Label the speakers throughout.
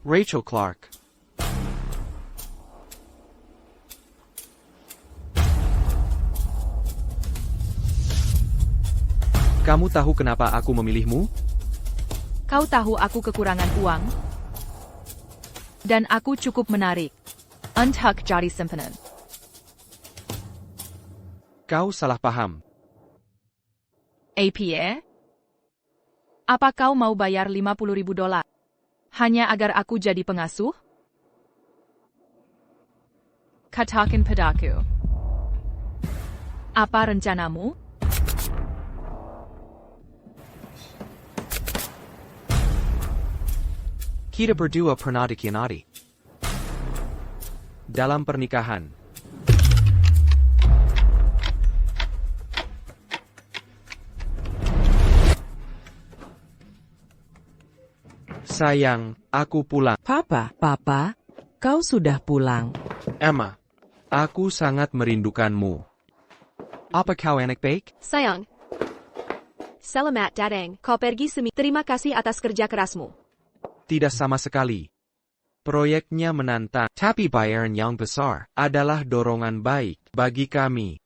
Speaker 1: Rachel Clark. Kamu tahu kenapa aku memilihmu?
Speaker 2: Kau tahu aku kekurangan uang? Dan aku cukup menarik. Untuk jadi simpenan.
Speaker 1: Kau salah paham.
Speaker 2: APA? Apa kau mau bayar $50.000? Hanya agar aku jadi pengasuh? Katakan padaku. Apa rencanamu?
Speaker 1: Kita berdua pernah dikhianati. Dalam pernikahan. Sayang, aku pulang.
Speaker 3: Papa, kau sudah pulang.
Speaker 1: Emma, aku sangat merindukanmu. Apa kau anak baik?
Speaker 4: Sayang. Selamat datang, kau pergi Terima kasih atas kerja kerasmu.
Speaker 1: Tidak sama sekali. Proyeknya menantang, tapi bayaran yang besar adalah dorongan baik bagi kami.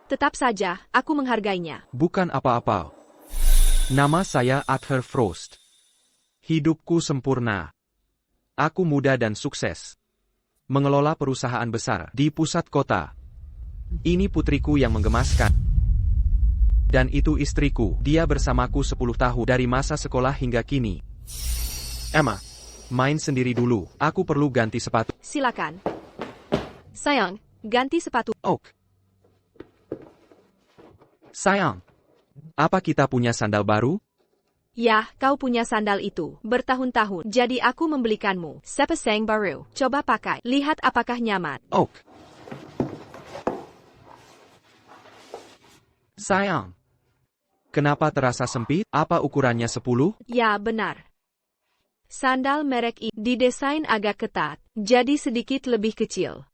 Speaker 4: Tetap saja, aku menghargainya.
Speaker 1: Bukan apa-apa. Nama saya Arthur Frost. Hidupku sempurna. Aku muda dan sukses. Mengelola perusahaan besar di pusat kota. Ini putriku yang menggemaskan. Dan itu istriku. Dia bersamaku 10 tahun dari masa sekolah hingga kini. Emma, main sendiri dulu. Aku perlu ganti sepatu.
Speaker 4: Silakan. Sayang, ganti sepatu.
Speaker 1: Oak. Sayang, apa kita punya sandal baru?
Speaker 4: Ya, kau punya sandal itu. Bertahun-tahun. Jadi aku membelikanmu. Sepasang baru. Coba pakai. Lihat apakah nyaman.
Speaker 1: Oak. Sayang. Kenapa terasa sempit? Apa ukurannya 10?
Speaker 4: Ya, benar. Sandal merek ini didesain agak ketat. Jadi sedikit lebih kecil.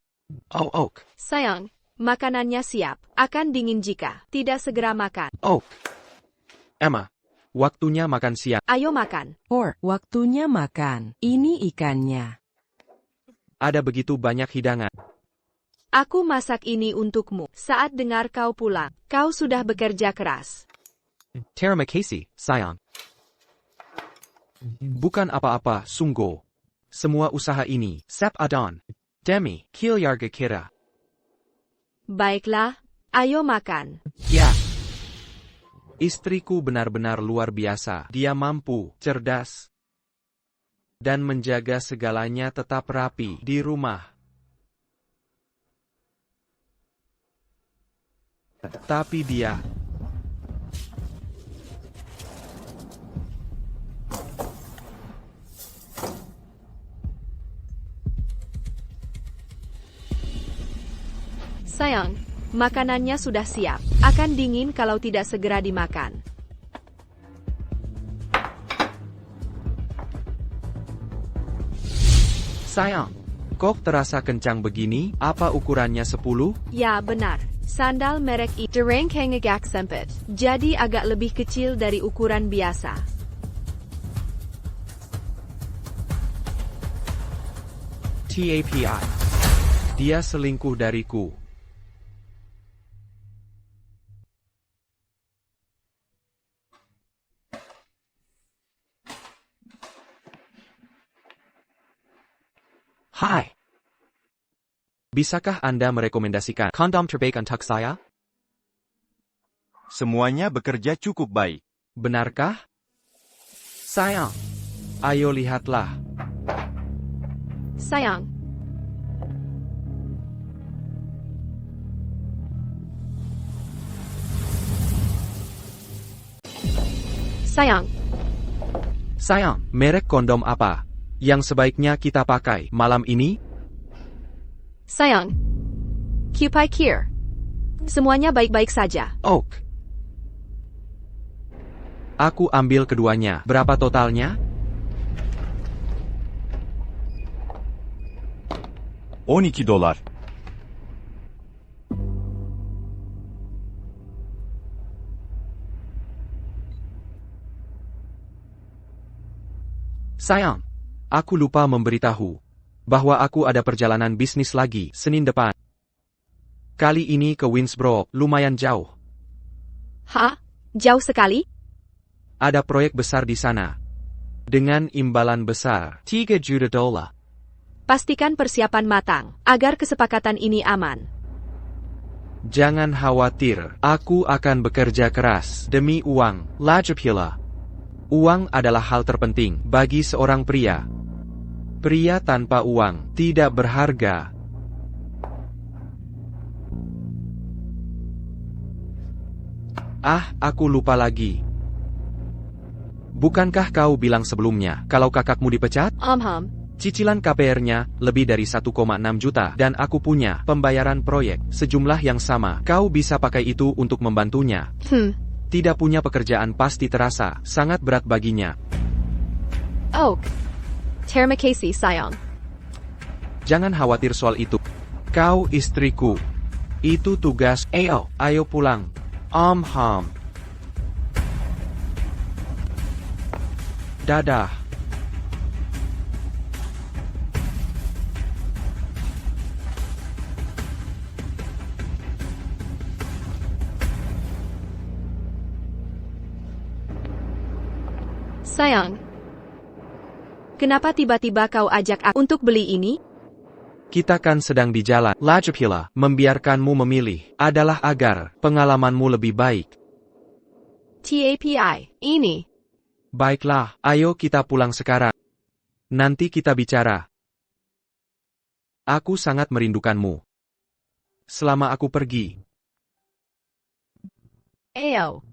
Speaker 1: Oh, Oak.
Speaker 4: Sayang, makanannya siap. Akan dingin jika tidak segera makan.
Speaker 1: Oak. Emma, waktunya makan siang.
Speaker 4: Ayo makan.
Speaker 3: Waktunya makan. Ini ikannya.
Speaker 1: Ada begitu banyak hidangan.
Speaker 4: Aku masak ini untukmu. Saat dengar kau pulang, kau sudah bekerja keras.
Speaker 1: Terima kasih, sayang. Bukan apa-apa, sungguh. Semua usaha ini, Sep Adon. Demi, Kilyarga Kira.
Speaker 4: Baiklah, ayo makan.
Speaker 1: Ya. Istriku benar-benar luar biasa. Dia mampu, cerdas, dan menjaga segalanya tetap rapi di rumah. Tapi dia
Speaker 4: Sayang, makanannya sudah siap. Akan dingin kalau tidak segera dimakan.
Speaker 1: sayang. Kok terasa kencang begini? Apa ukurannya 10?
Speaker 4: Ya, benar. Sandal merek ini derengkang agak sempit. Jadi agak lebih kecil dari ukuran biasa.
Speaker 1: TAPI. Dia selingkuh dariku. Hai. Bisakah Anda merekomendasikan kondom terbaik untuk saya?
Speaker 5: Semuanya bekerja cukup baik.
Speaker 1: Benarkah? Sayang. Ayo lihatlah.
Speaker 4: Sayang. Sayang.
Speaker 1: Sayang, merek kondom apa yang sebaiknya kita pakai malam ini?
Speaker 4: Sayang. Cupai Kier. Semuanya baik-baik saja.
Speaker 1: Oak. Aku ambil keduanya. Berapa totalnya?
Speaker 5: $12.
Speaker 1: Sayang, Aku lupa memberitahu bahwa aku ada perjalanan bisnis lagi Senin depan. Kali ini ke Winnsboro, lumayan jauh.
Speaker 4: Hah? Jauh sekali?
Speaker 1: Ada proyek besar di sana. Dengan imbalan besar, $3 juta.
Speaker 4: Pastikan persiapan matang, agar kesepakatan ini aman.
Speaker 1: Jangan khawatir, aku akan bekerja keras demi uang, Lajapila. Uang adalah hal terpenting bagi seorang pria. Pria tanpa uang tidak berharga. Aku lupa lagi. Bukankah kau bilang sebelumnya kalau kakakmu dipecat? Cicilan KPR-nya lebih dari 1,6 juta dan aku punya pembayaran proyek sejumlah yang sama. Kau bisa pakai itu untuk membantunya. Tidak punya pekerjaan pasti terasa sangat berat baginya.
Speaker 4: Oh. Terima kasih, sayang.
Speaker 1: Jangan khawatir soal itu. Kau istriku. Itu tugas. Ayo pulang. Dadah.
Speaker 4: Sayang. Kenapa tiba-tiba kau ajak aku untuk beli ini?
Speaker 1: Kita kan sedang di jalan. Lajapila, membiarkanmu memilih adalah agar pengalamanmu lebih baik.
Speaker 4: TAPI, ini.
Speaker 1: Baiklah, ayo kita pulang sekarang. Nanti kita bicara. Aku sangat merindukanmu. Selama aku pergi.
Speaker 4: Ayo.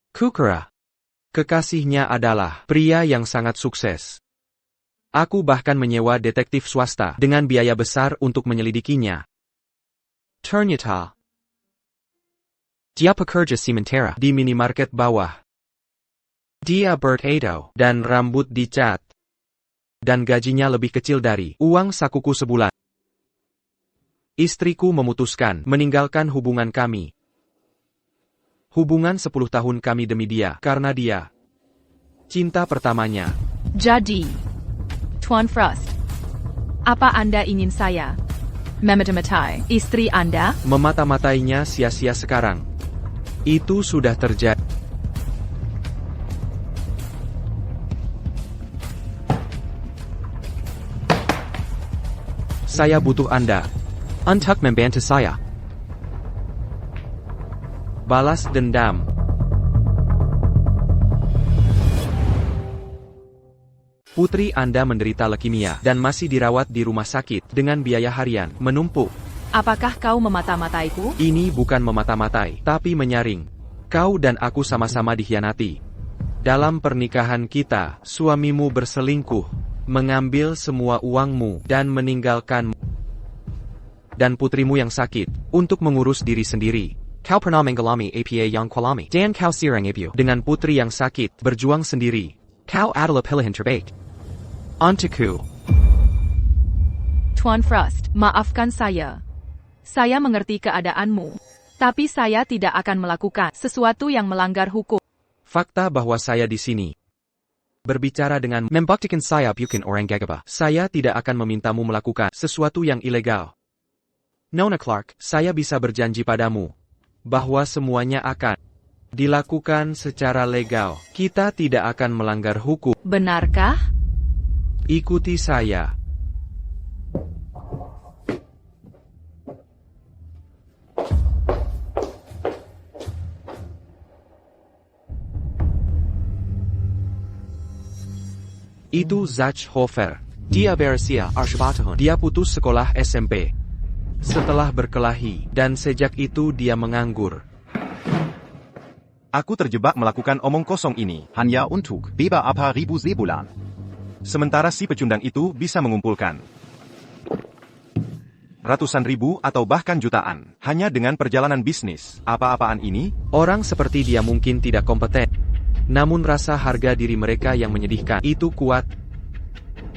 Speaker 1: Kukura. Kekasihnya adalah pria yang sangat sukses. Aku bahkan menyewa detektif swasta dengan biaya besar untuk menyelidikinya. Ternyata, dia pekerja sementara di minimarket bawah. Dia bertato dan rambut dicat. Dan gajinya lebih kecil dari uang sakuku sebulan. Istriku memutuskan meninggalkan hubungan kami. Hubungan 10 tahun kami demi dia karena dia cinta pertamanya.
Speaker 2: Jadi, Tuan Frost, apa Anda ingin saya memata-matai istri Anda?
Speaker 1: Memata-matainya sia-sia sekarang. Itu sudah terjadi. Saya butuh Anda untuk membantu saya. Balas dendam. Putri Anda menderita leukemia dan masih dirawat di rumah sakit dengan biaya harian menumpuk.
Speaker 2: Apakah kau memata-mataiku?
Speaker 1: Ini bukan memata-matai, tapi menyaring. Kau dan aku sama-sama dikhianati. Dalam pernikahan kita, suamimu berselingkuh, mengambil semua uangmu dan meninggalkanmu. Dan putrimu yang sakit, untuk mengurus diri sendiri. Kau pernah mengalami apa yang kualami. Dan kau sirang ibu. Dengan putri yang sakit, berjuang sendiri. Kau adalah pilihan terbaik. Untukku.
Speaker 2: Tuan Frost, maafkan saya. Saya mengerti keadaanmu. Tapi saya tidak akan melakukan sesuatu yang melanggar hukum.
Speaker 1: Fakta bahwa saya di sini. Berbicara dengan membuktikan saya bukan orang gagabah. Saya tidak akan memintamu melakukan sesuatu yang ilegal. Nona Clark, saya bisa berjanji padamu bahwa semuanya akan dilakukan secara legal. Kita tidak akan melanggar hukum.
Speaker 2: Benarkah?
Speaker 1: Ikuti saya. Itu Zach Hofer. Dia berusia 4 tahun. Dia putus sekolah SMP. Setelah berkelahi, dan sejak itu dia menganggur.
Speaker 5: Aku terjebak melakukan omong kosong ini hanya untuk beberapa ribu sebulan. Sementara si pecundang itu bisa mengumpulkan ratusan ribu atau bahkan jutaan hanya dengan perjalanan bisnis. Apa-apaan ini?
Speaker 1: Orang seperti dia mungkin tidak kompeten. Namun rasa harga diri mereka yang menyedihkan itu kuat.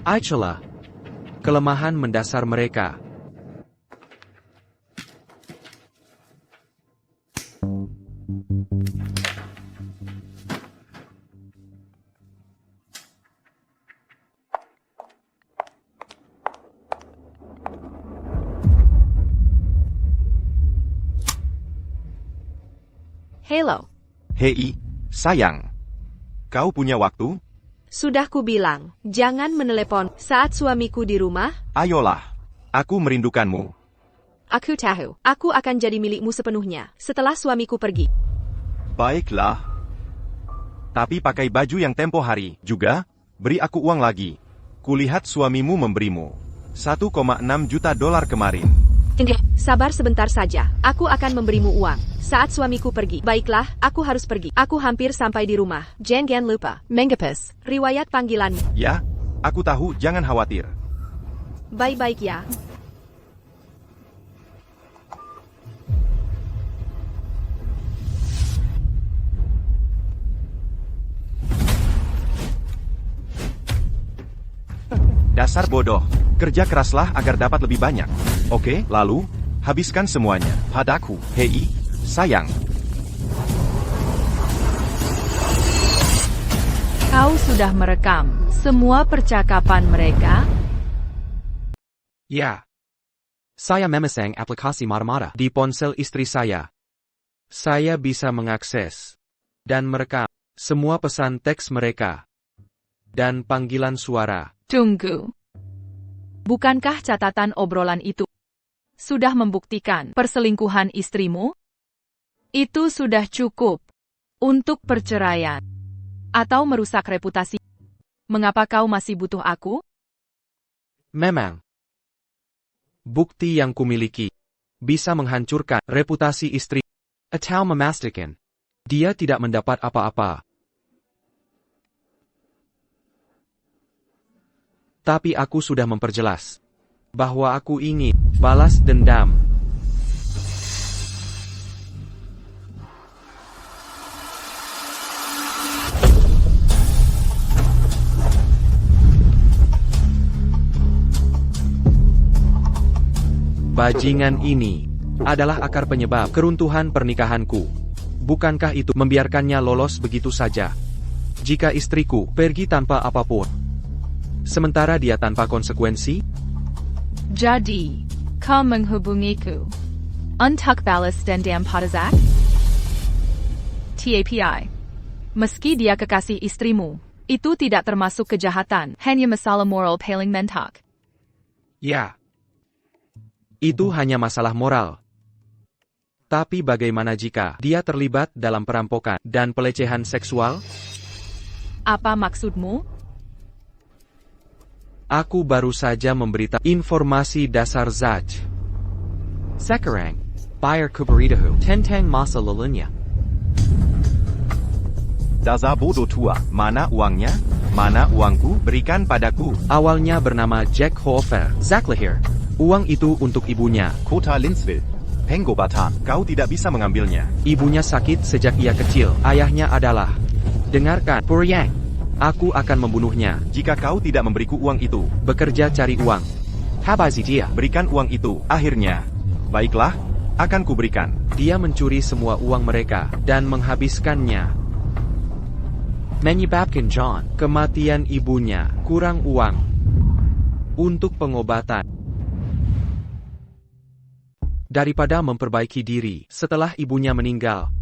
Speaker 1: Itulah kelemahan mendasar mereka.
Speaker 4: Hello.
Speaker 5: Hei, sayang. Kau punya waktu?
Speaker 4: Sudah kubilang, jangan menelepon saat suamiku di rumah.
Speaker 5: Ayolah. Aku merindukanmu.
Speaker 4: Aku tahu, aku akan jadi milikmu sepenuhnya setelah suamiku pergi.
Speaker 5: Baiklah. Tapi pakai baju yang tempo hari. Juga, beri aku uang lagi. Kulihat suamimu memberimu 1,6 juta dolar kemarin.
Speaker 4: Sabar sebentar saja, aku akan memberimu uang saat suamiku pergi. Baiklah, aku harus pergi. Aku hampir sampai di rumah. Jangan lupa, Mengepes, riwayat panggilanmu.
Speaker 5: Ya, aku tahu, jangan khawatir.
Speaker 4: Baik-baik ya.
Speaker 5: Dasar bodoh. Kerja keraslah agar dapat lebih banyak. Oke, lalu, habiskan semuanya. Padaku. Hei, sayang.
Speaker 2: Kau sudah merekam semua percakapan mereka?
Speaker 1: Ya. Saya memasang aplikasi mata-mata di ponsel istri saya. Saya bisa mengakses dan merekam semua pesan teks mereka dan panggilan suara.
Speaker 2: Tunggu. Bukankah catatan obrolan itu sudah membuktikan perselingkuhan istrimu? Itu sudah cukup untuk perceraian atau merusak reputasi. Mengapa kau masih butuh aku?
Speaker 1: Memang. Bukti yang kumiliki bisa menghancurkan reputasi istri atau memastikan dia tidak mendapat apa-apa. Tapi aku sudah memperjelas bahwa aku ingin balas dendam. Bajingan ini adalah akar penyebab keruntuhan pernikahanku. Bukankah itu membiarkannya lolos begitu saja? Jika istriku pergi tanpa apapun, sementara dia tanpa konsekuensi?
Speaker 2: Jadi, kau menghubungiku untuk balas dendam pada Zack? TAPI. Meski dia kekasih istrimu, itu tidak termasuk kejahatan, hanya masalah moral paling mentok.
Speaker 1: Ya. Itu hanya masalah moral. Tapi bagaimana jika dia terlibat dalam perampokan dan pelecehan seksual?
Speaker 2: Apa maksudmu?
Speaker 1: Aku baru saja memberitahu informasi dasar Zaj. Sekarang, bayar kuberitahu tentang masa lalunya.
Speaker 5: Dasar bodoh tua. Mana uangnya? Mana uangku? Berikan padaku.
Speaker 1: Awalnya bernama Jack Hofer. Zack lahir. Uang itu untuk ibunya.
Speaker 5: Kota Linsville. Penggobatan. Kau tidak bisa mengambilnya.
Speaker 1: Ibunya sakit sejak ia kecil. Ayahnya adalah... Dengarkan, Puryang. Aku akan membunuhnya.
Speaker 5: Jika kau tidak memberiku uang itu,
Speaker 1: Bekerja cari uang. Habazi dia.
Speaker 5: berikan uang itu. Akhirnya. Baiklah, akan kuberikan.
Speaker 1: Dia mencuri semua uang mereka dan menghabiskannya. Menyebabkan John kematian ibunya, kurang uang untuk pengobatan. Daripada memperbaiki diri setelah ibunya meninggal,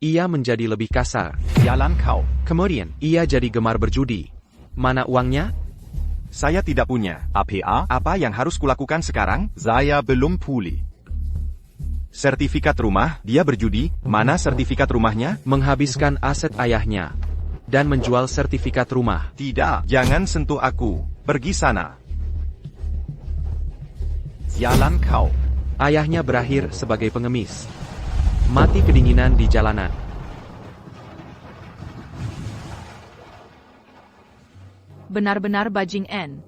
Speaker 1: ia menjadi lebih kasar.
Speaker 5: Jalan kau.
Speaker 1: Kemudian, ia jadi gemar berjudi. Mana uangnya?
Speaker 5: Saya tidak punya. APA, apa yang harus kulakukan sekarang? Saya belum pulih. Sertifikat rumah, dia berjudi. Mana sertifikat rumahnya?
Speaker 1: Menghabiskan aset ayahnya dan menjual sertifikat rumah.
Speaker 5: Tidak, jangan sentuh aku. Pergi sana. Jalan kau.
Speaker 1: Ayahnya berakhir sebagai pengemis. Mati kedinginan di jalanan.
Speaker 2: Benar-benar bajing N.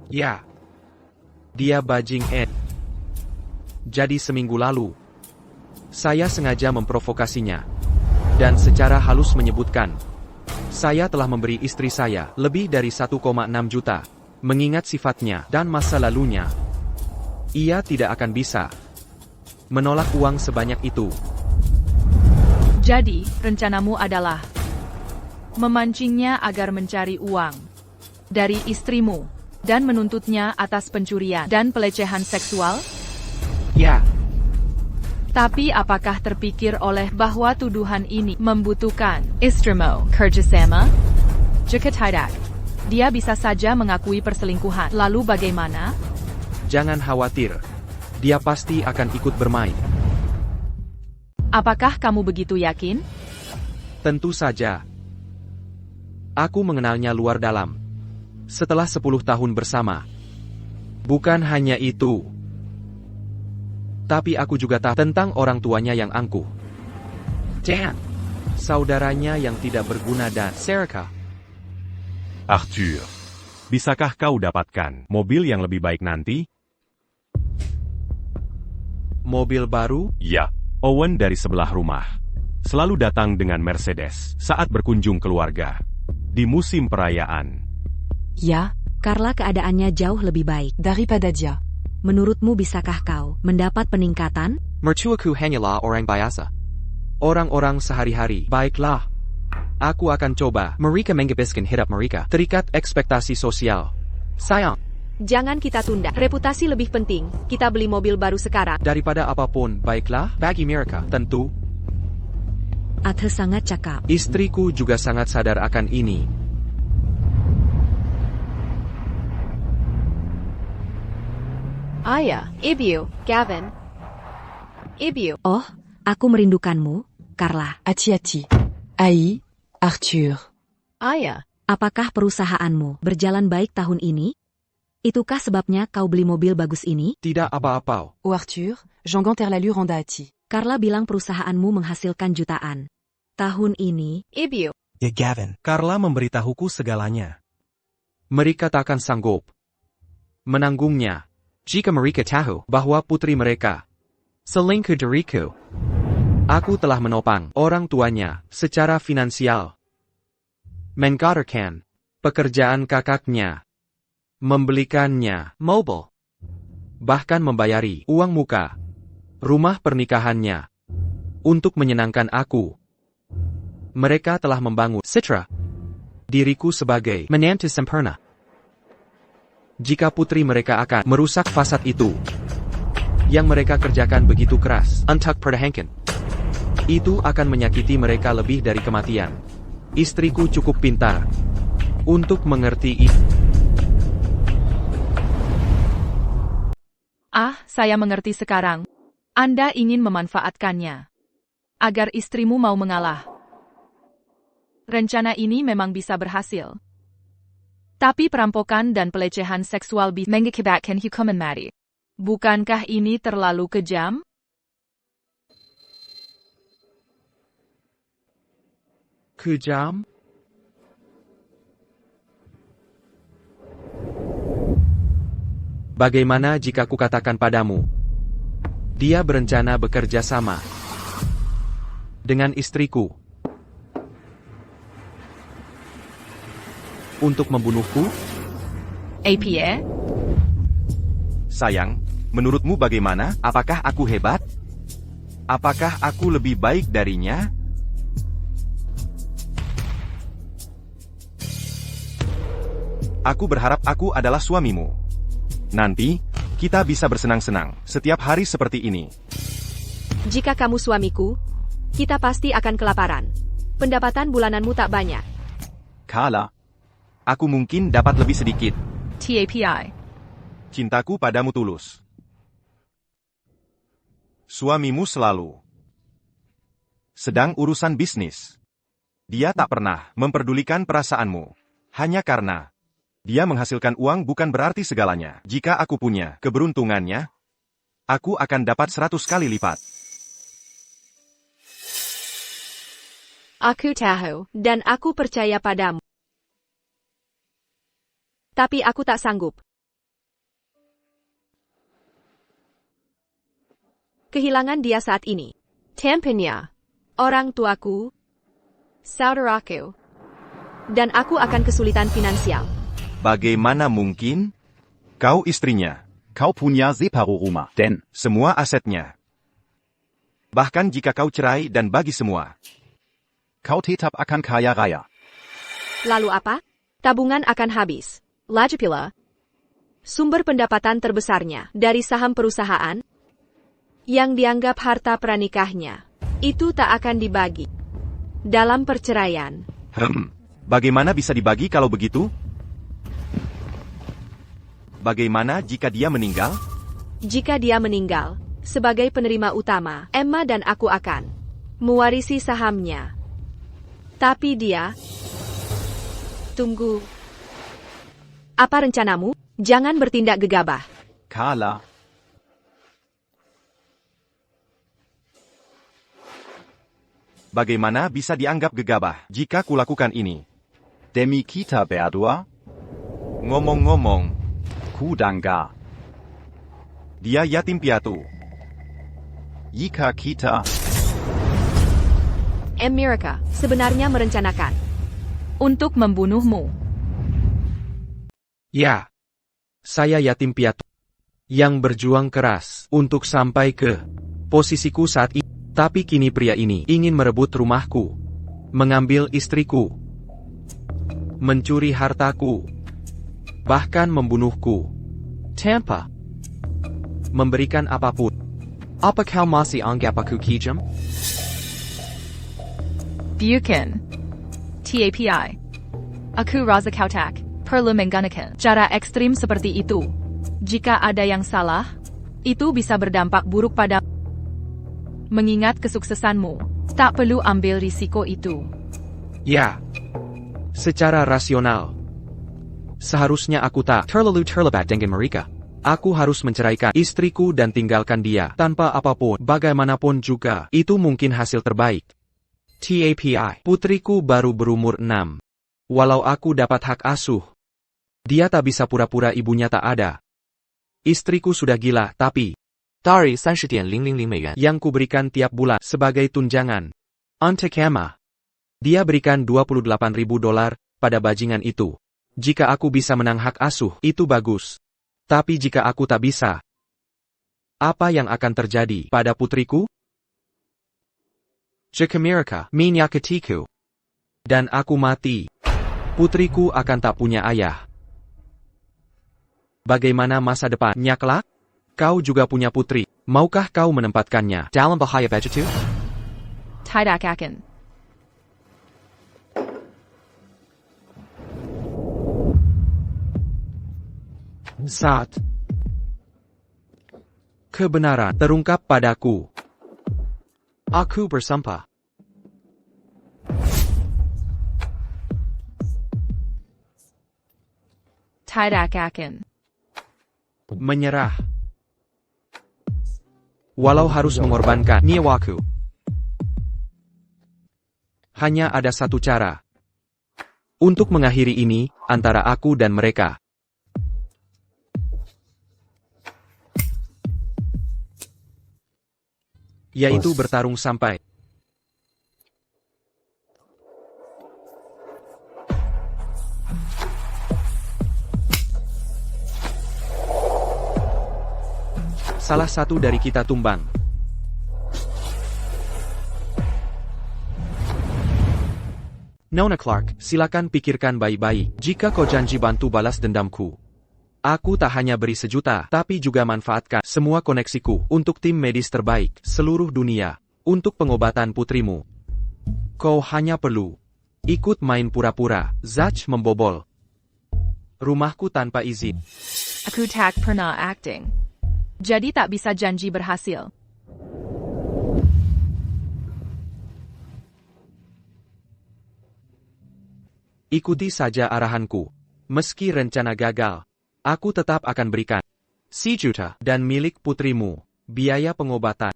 Speaker 1: Ya. Dia bajing N. Jadi seminggu lalu, saya sengaja memprovokasinya. Dan secara halus menyebutkan, saya telah memberi istri saya lebih dari 1,6 juta. Mengingat sifatnya dan masa lalunya, ia tidak akan bisa menolak uang sebanyak itu.
Speaker 2: Jadi, rencanamu adalah memancingnya agar mencari uang dari istrimu dan menuntutnya atas pencurian dan pelecehan seksual?
Speaker 1: Ya.
Speaker 2: Tapi apakah terpikir oleh bahwa tuduhan ini membutuhkan istrimu kerjasama? Jika tidak, dia bisa saja mengakui perselingkuhan. Lalu bagaimana?
Speaker 1: Jangan khawatir. Dia pasti akan ikut bermain.
Speaker 2: Apakah kamu begitu yakin?
Speaker 1: Tentu saja. Aku mengenalnya luar dalam. Setelah 10 tahun bersama. Bukan hanya itu. Tapi aku juga tahu tentang orang tuanya yang angkuh. Dan saudaranya yang tidak berguna dan Serica.
Speaker 5: Arthur, bisakah kau dapatkan mobil yang lebih baik nanti?
Speaker 1: Mobil baru?
Speaker 5: Ya, Owen dari sebelah rumah. Selalu datang dengan Mercedes saat berkunjung keluarga. Di musim perayaan.
Speaker 3: Ya,
Speaker 4: Carla keadaannya jauh lebih baik.
Speaker 3: daripada dia.
Speaker 4: Menurutmu bisakah kau mendapat peningkatan?
Speaker 1: Mertuaku hanyalah orang biasa. Orang-orang sehari-hari. Baiklah. Aku akan coba. Mereka menghabiskan hidup mereka. Terikat ekspektasi sosial. Sayang.
Speaker 4: Jangan kita tunda. Reputasi lebih penting. Kita beli mobil baru sekarang.
Speaker 1: Daripada apapun, baiklah. Bagi mereka, tentu.
Speaker 4: Arthur sangat cakap.
Speaker 1: Istriku juga sangat sadar akan ini.
Speaker 2: Ayah,
Speaker 4: Ibu, Gavin. Ibu. Oh, aku merindukanmu, Carla.
Speaker 3: Hati-hati. Ai, Arthur.
Speaker 2: ayah.
Speaker 4: Apakah perusahaanmu berjalan baik tahun ini? Itukah sebabnya kau beli mobil bagus ini?
Speaker 1: Tidak apa-apa.
Speaker 3: Oh Arthur, j'engante l'allure en dati.
Speaker 4: Carla bilang perusahaanmu menghasilkan jutaan. Tahun ini, Ibu.
Speaker 6: Ya Gavin.
Speaker 1: Carla memberitahuku segalanya. Mereka takkan sanggup menanggungnya jika mereka tahu bahwa putri mereka selingkuh dariku. Aku telah menopang orang tuanya secara finansial. Menggadarkan pekerjaan kakaknya. Membelikannya mobil. Bahkan membayari uang muka rumah pernikahannya. Untuk menyenangkan aku. Mereka telah membangun citra diriku sebagai menantu sempurna. Jika putri mereka akan merusak fasad itu, yang mereka kerjakan begitu keras, untuk pertahankan, itu akan menyakiti mereka lebih dari kematian. Istriku cukup pintar untuk mengerti itu.
Speaker 2: Saya mengerti sekarang. Anda ingin memanfaatkannya agar istrimu mau mengalah. Rencana ini memang bisa berhasil. Tapi perampokan dan pelecehan seksual bisa mengakibatkan hukuman mati. Bukankah ini terlalu kejam?
Speaker 1: Kejam? Bagaimana jika kukatakan padamu? Dia berencana bekerja sama dengan istriku untuk membunuhku?
Speaker 2: APA?
Speaker 5: Sayang, menurutmu bagaimana? Apakah aku hebat? Apakah aku lebih baik darinya? Aku berharap aku adalah suamimu. Nanti, kita bisa bersenang-senang setiap hari seperti ini.
Speaker 4: Jika kamu suamiku, kita pasti akan kelaparan. Pendapatan bulananmu tak banyak.
Speaker 5: Carla, aku mungkin dapat lebih sedikit.
Speaker 2: TAPI.
Speaker 5: Cintaku padamu tulus. Suamimu selalu sedang urusan bisnis. Dia tak pernah memperdulikan perasaanmu. Hanya karena dia menghasilkan uang bukan berarti segalanya. Jika aku punya keberuntungannya, aku akan dapat 100 kali lipat.
Speaker 4: Aku tahu, dan aku percaya padamu. Tapi aku tak sanggup. Kehilangan dia saat ini. Tempenya, orang tuaku, saudaraku, dan aku akan kesulitan finansial.
Speaker 5: Bagaimana mungkin? Kau istrinya.
Speaker 7: Kau punya separuh rumah, dan
Speaker 5: Semua asetnya. Bahkan jika kau cerai dan bagi semua.
Speaker 7: kau tetap akan kaya raya.
Speaker 4: Lalu apa? Tabungan akan habis. Lagi pula, sumber pendapatan terbesarnya dari saham perusahaan yang dianggap harta pranikahnya. Itu tak akan dibagi. Dalam perceraian,
Speaker 5: Bagaimana bisa dibagi kalau begitu? Bagaimana jika dia meninggal?
Speaker 4: jika dia meninggal, sebagai penerima utama, Emma dan aku akan mewarisi sahamnya. Tapi dia... Tunggu. Apa rencanamu? Jangan bertindak gegabah.
Speaker 7: Carla.
Speaker 5: Bagaimana bisa dianggap gegabah jika kulakukan ini?
Speaker 7: Demi kita berdua.
Speaker 5: Ngomong-ngomong,
Speaker 7: Kudangga.
Speaker 5: dia yatim piatu.
Speaker 7: Jika kita.
Speaker 4: Amerika sebenarnya merencanakan
Speaker 2: Untuk membunuhmu.
Speaker 1: Ya. Saya yatim piatu. Yang berjuang keras untuk sampai ke posisiku saat ini. Tapi kini pria ini ingin merebut rumahku. Mengambil istriku. Mencuri hartaku. Bahkan membunuhku. Tanpa memberikan apapun. Apa kau masih anggap aku kejam?
Speaker 2: Bukan. TAPI. Aku rasa kau tak perlu menggunakan cara ekstrim seperti itu. Jika ada yang salah, itu bisa berdampak buruk pada mengingat kesuksesanmu. Tak perlu ambil risiko itu.
Speaker 1: Ya. Secara rasional. Seharusnya aku tak terlalu terlibat dengan mereka. Aku harus menceraikan istriku dan tinggalkan dia tanpa apapun. Bagaimanapun juga, itu mungkin hasil terbaik. TAPI, putriku baru berumur 6. Walau aku dapat hak asuh, dia tak bisa pura-pura ibunya tak ada. Istriku sudah gila, tapi dari 30.000 美元 yang kuberikan tiap bulan sebagai tunjangan. Untuk Emma, dia berikan $28.000 pada bajingan itu. Jika aku bisa menang hak asuh, itu bagus. Tapi jika aku tak bisa, apa yang akan terjadi pada putriku? Jika mereka menyakitiku dan aku mati, putriku akan tak punya ayah. Bagaimana masa depannya kelak? Kau juga punya putri. Maukah kau menempatkannya dalam bahaya begitu?
Speaker 2: Tidak akan.
Speaker 1: Saat kebenaran terungkap padaku, aku bersumpah.
Speaker 2: Tidak akan.
Speaker 1: Menyerah. Walau harus mengorbankan nyawaku. Hanya ada satu cara untuk mengakhiri ini antara aku dan mereka. Yaitu bertarung sampai salah satu dari kita tumbang. Nona Clark, silakan pikirkan baik-baik. Jika kau janji bantu balas dendamku, aku tak hanya beri $1 juta, tapi juga manfaatkan semua koneksiku untuk tim medis terbaik seluruh dunia untuk pengobatan putrimu. Kau hanya perlu ikut main pura-pura. Zach membobol rumahku tanpa izin.
Speaker 2: Aku tak pernah acting. Jadi tak bisa janji berhasil.
Speaker 1: Ikuti saja arahanku. Meski rencana gagal, aku tetap akan berikan $1 juta dan milik putrimu biaya pengobatan.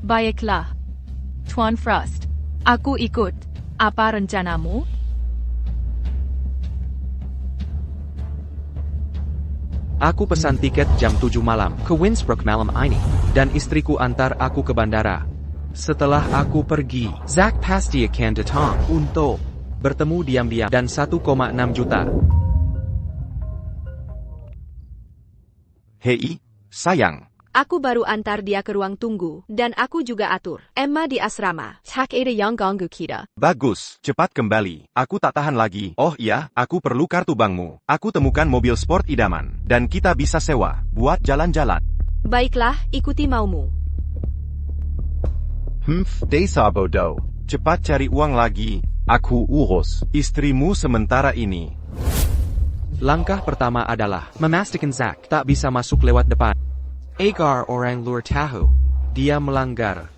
Speaker 2: Baiklah. Tuan Frost. Aku ikut. Apa rencanamu?
Speaker 1: Aku pesan tiket jam 7 malam ke Windsbrook malam ini, dan istriku antar aku ke bandara. Setelah aku pergi, Zach pasti akan datang untuk bertemu diam-diam dan $1,6 juta.
Speaker 5: Hei, sayang.
Speaker 4: Aku baru antar dia ke ruang tunggu, dan aku juga atur Emma di asrama.
Speaker 2: Tak ada yang ganggu kita.
Speaker 5: Bagus, cepat kembali. Aku tak tahan lagi. Oh iya, aku perlu kartu bankmu. Aku temukan mobil sport idaman, dan kita bisa sewa, buat jalan-jalan.
Speaker 4: Baiklah, ikuti maumu.
Speaker 7: Desa bodoh.
Speaker 5: Cepat cari uang lagi.
Speaker 7: Aku urus.
Speaker 5: Istrimu sementara ini.
Speaker 1: Langkah pertama adalah memastikan Zack tak bisa masuk lewat depan. Agar orang luar tahu dia melanggar.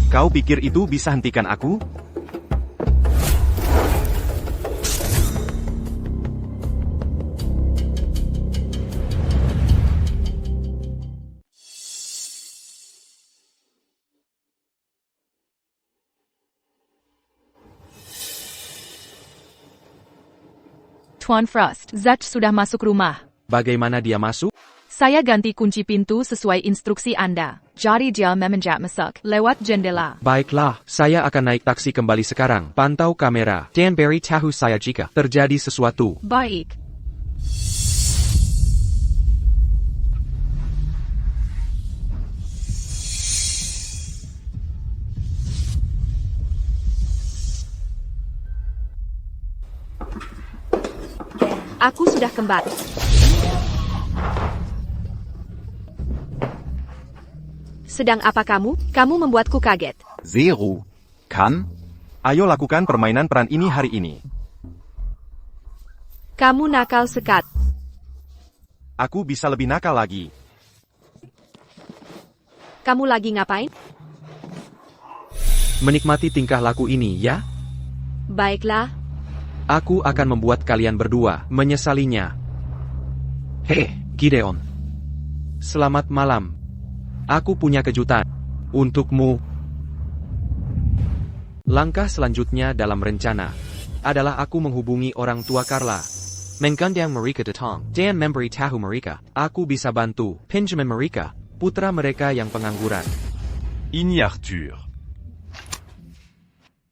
Speaker 5: Kau pikir itu bisa hentikan aku?
Speaker 2: Tuan Frost, Zack sudah masuk rumah.
Speaker 1: Bagaimana dia masuk?
Speaker 2: Saya ganti kunci pintu sesuai instruksi Anda. Jadi dia memanjat masuk lewat jendela.
Speaker 1: Baiklah, saya akan naik taksi kembali sekarang. Pantau kamera dan beri tahu saya jika terjadi sesuatu.
Speaker 2: Baik.
Speaker 4: Aku sudah kembali. Sedang apa kamu? Kamu membuatku kaget.
Speaker 7: Zero. Kann?
Speaker 5: Ayo lakukan permainan peran ini hari ini.
Speaker 4: Kamu nakal sekat.
Speaker 5: Aku bisa lebih nakal lagi.
Speaker 4: Kamu lagi ngapain?
Speaker 1: Menikmati tingkah laku ini, ya?
Speaker 4: Baiklah.
Speaker 1: Aku akan membuat kalian berdua menyesalinya. Hei, Gideon. Selamat malam. Aku punya kejutan untukmu. Langkah selanjutnya dalam rencana adalah aku menghubungi orang tua Carla, mengundang mereka datang, dan memberitahu mereka aku bisa bantu pinjaman mereka, putra mereka yang pengangguran.
Speaker 6: Ini Arthur.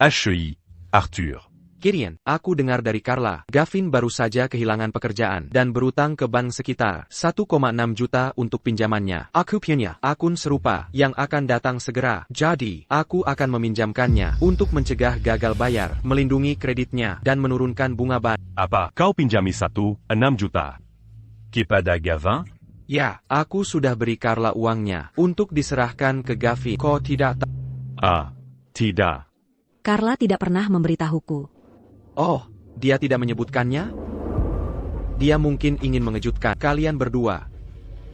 Speaker 6: HEI, Arthur.
Speaker 1: Gideon, aku dengar dari Carla, Gavin baru saja kehilangan pekerjaan dan berutang ke bank sekitar 1,6 juta untuk pinjamannya. Aku punya akun serupa yang akan datang segera. Jadi, aku akan meminjamkannya untuk mencegah gagal bayar, melindungi kreditnya, dan menurunkan bunga bank.
Speaker 6: Apa, kau pinjami 1,6 juta? Kepada Gavin?
Speaker 1: Ya, aku sudah beri Carla uangnya untuk diserahkan ke Gavin. Kau tidak tahu?
Speaker 6: Tidak.
Speaker 3: Carla tidak pernah memberitahuku.
Speaker 1: Oh, dia tidak menyebutkannya? Dia mungkin ingin mengejutkan kalian berdua.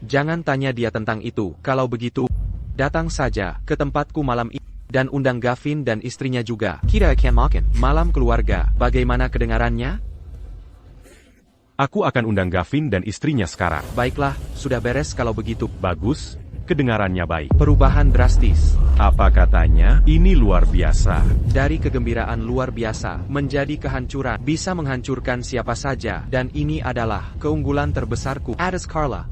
Speaker 1: Jangan tanya dia tentang itu. Kalau begitu, datang saja ke tempatku malam ini dan undang Gavin dan istrinya juga. Kita akan makan malam keluarga. Bagaimana kedengarannya?
Speaker 6: Aku akan undang Gavin dan istrinya sekarang.
Speaker 1: Baiklah, sudah beres kalau begitu.
Speaker 6: Bagus, kedengarannya baik.
Speaker 1: Perubahan drastis.
Speaker 6: Apa katanya? Ini luar biasa.
Speaker 1: Dari kegembiraan luar biasa menjadi kehancuran, bisa menghancurkan siapa saja, dan ini adalah keunggulan terbesarku atas Carla.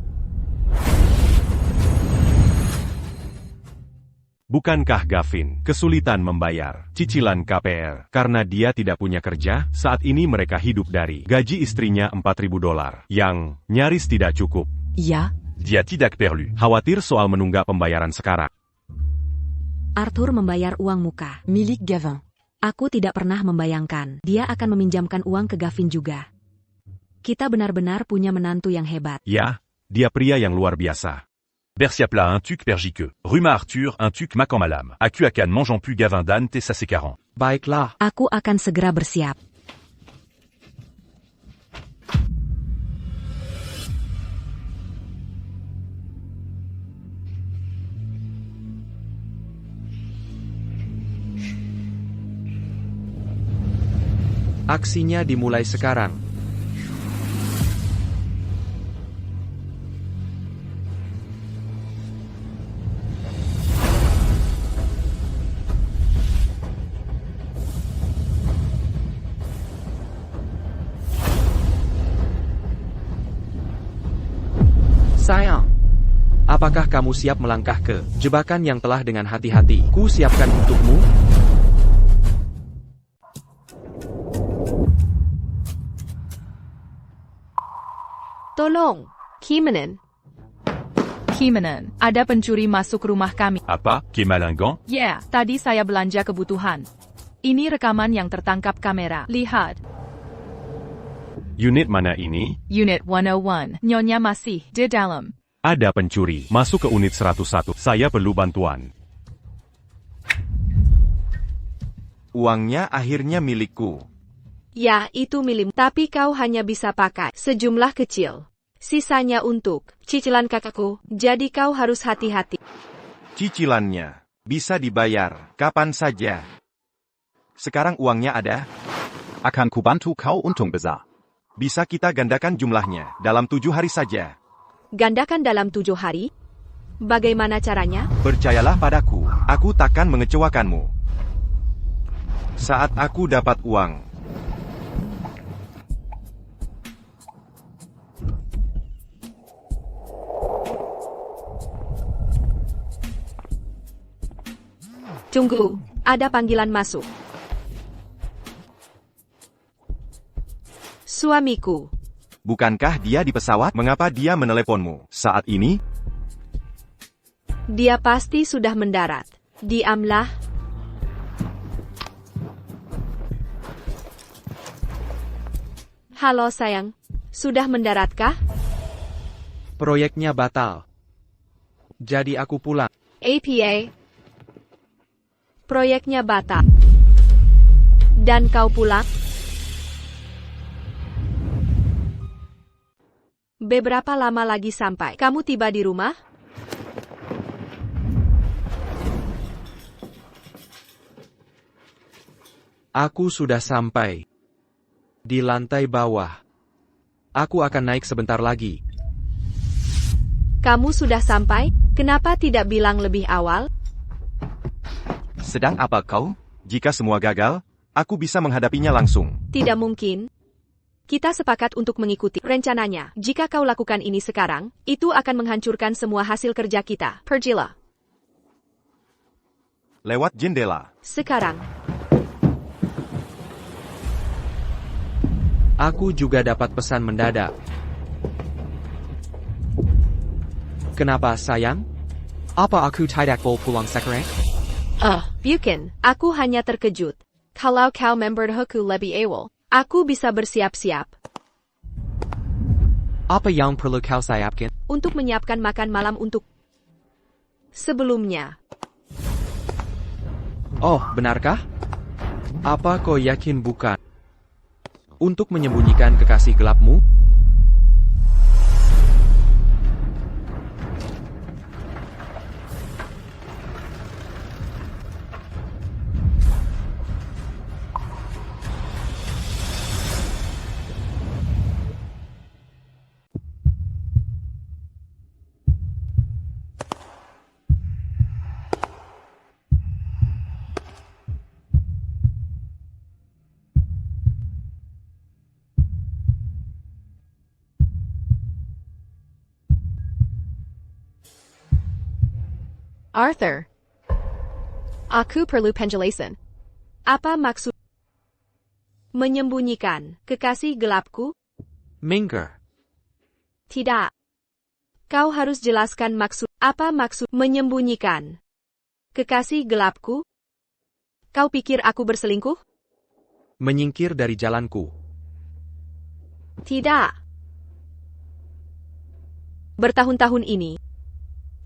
Speaker 6: Bukankah Gavin kesulitan membayar cicilan KPR karena dia tidak punya kerja? Saat ini mereka hidup dari gaji istrinya $4.000 yang nyaris tidak cukup.
Speaker 3: Ya,
Speaker 6: Dia tidak perlu khawatir soal menunggak pembayaran sekarang.
Speaker 3: Arthur membayar uang muka milik Gavin. Aku tidak pernah membayangkan dia akan meminjamkan uang ke Gavin juga. Kita benar-benar punya menantu yang hebat.
Speaker 6: Ya, dia pria yang luar biasa. Bersiapla un tuc pergique. Ruma Arthur un tuc macan malam. Aku akan mangeant pu Gavin dan te sa sekaran.
Speaker 1: Baiklah,
Speaker 3: Aku akan segera bersiap.
Speaker 1: aksinya dimulai sekarang. Sayang, apakah kamu siap melangkah ke jebakan yang telah dengan hati-hati ku siapkan untukmu?
Speaker 4: Tolong, Kimanan.
Speaker 2: Kimanan, ada pencuri masuk rumah kami.
Speaker 6: Apa? Kimalangon?
Speaker 2: Yeah, tadi saya belanja kebutuhan. Ini rekaman yang tertangkap kamera. Lihat.
Speaker 6: Unit mana ini?
Speaker 2: Unit 101. Nyonya masih di dalam.
Speaker 6: Ada pencuri. Masuk ke unit 101. Saya perlu bantuan.
Speaker 5: Uangnya akhirnya milikku.
Speaker 4: Ya, itu milikmu. Tapi kau hanya bisa pakai sejumlah kecil. Sisanya untuk cicilan kakakku. Jadi kau harus hati-hati.
Speaker 5: Cicilannya bisa dibayar kapan saja. Sekarang uangnya ada.
Speaker 7: Akan kubantu kau untung besar.
Speaker 5: Bisa kita gandakan jumlahnya dalam 7 hari saja.
Speaker 4: Gandakan dalam 7 hari? Bagaimana caranya?
Speaker 5: Percayalah padaku, aku takkan mengecewakanmu. Saat aku dapat uang,
Speaker 4: Tunggu, ada panggilan masuk. Suamiku.
Speaker 5: bukankah dia di pesawat? Mengapa dia meneleponmu saat ini?
Speaker 4: Dia pasti sudah mendarat. Diamlah. Halo sayang, sudah mendaratkah?
Speaker 1: Proyeknya batal. Jadi aku pulang.
Speaker 4: APA. Proyeknya batal. Dan kau pulang? Beberapa lama lagi sampai kamu tiba di rumah?
Speaker 1: Aku sudah sampai. Di lantai bawah. Aku akan naik sebentar lagi.
Speaker 4: Kamu sudah sampai? Kenapa tidak bilang lebih awal?
Speaker 5: Sedang apa kau? Jika semua gagal, aku bisa menghadapinya langsung.
Speaker 4: Tidak mungkin. Kita sepakat untuk mengikuti rencananya. Jika kau lakukan ini sekarang, itu akan menghancurkan semua hasil kerja kita. Pergilah.
Speaker 5: Lewat jendela.
Speaker 4: Sekarang.
Speaker 1: Aku juga dapat pesan mendadak. Kenapa, sayang? Apa aku tidak boleh pulang sekarang?
Speaker 4: Bukan. Aku hanya terkejut. Kalau kau memberitahuku lebih awal, aku bisa bersiap-siap.
Speaker 1: Apa yang perlu kau siapkan?
Speaker 4: Untuk menyiapkan makan malam untuk sebelumnya.
Speaker 1: Oh, benarkah? Apa kau yakin bukan? Untuk menyembunyikan kekasih gelapmu?
Speaker 4: Arthur. Aku perlu penjelasan. Apa maksud menyembunyikan kekasih gelapku?
Speaker 1: Minker.
Speaker 4: Tidak. Kau harus jelaskan maksud. Apa maksud menyembunyikan kekasih gelapku? Kau pikir aku berselingkuh?
Speaker 1: Menyingkir dari jalanku.
Speaker 4: Tidak. Bertahun-tahun ini,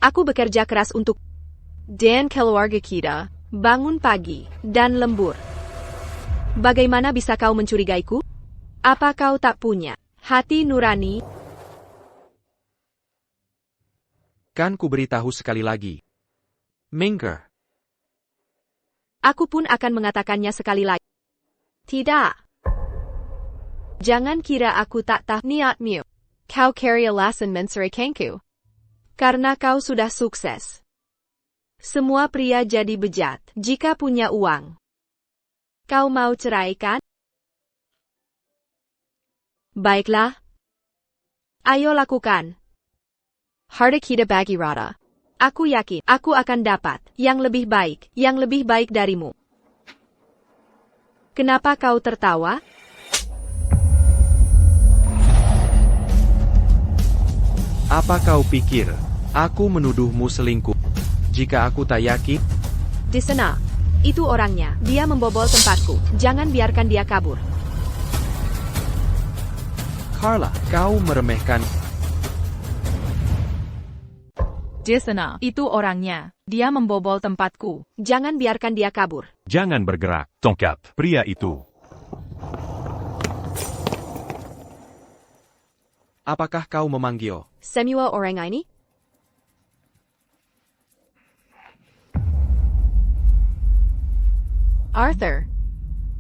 Speaker 4: aku bekerja keras untuk dan keluarga kita, bangun pagi, dan lembur. Bagaimana bisa kau mencurigaiku? Apa kau tak punya hati nurani?
Speaker 1: Kan ku beritahu sekali lagi. Minker.
Speaker 4: Aku pun akan mengatakannya sekali lagi. Tidak. Jangan kira aku tak tahu niatmu. Kau carry alasan menceraikanku. Karena kau sudah sukses. Semua pria jadi bejat jika punya uang. Kau mau ceraikan? Baiklah. Ayo lakukan. Harta kita bagi rata. Aku yakin aku akan dapat yang lebih baik darimu. Kenapa kau tertawa?
Speaker 1: Apa kau pikir, aku menuduhmu selingkuh? Jika aku tak yakin,
Speaker 4: Di sana. Itu orangnya. Dia membobol tempatku. Jangan biarkan dia kabur.
Speaker 1: Carla, kau meremehkan.
Speaker 2: Di sana. Itu orangnya. Dia membobol tempatku.
Speaker 4: Jangan biarkan dia kabur.
Speaker 6: Jangan bergerak, tongkat. Pria itu.
Speaker 1: Apakah kau memanggil?
Speaker 4: Semua orang ini? Arthur.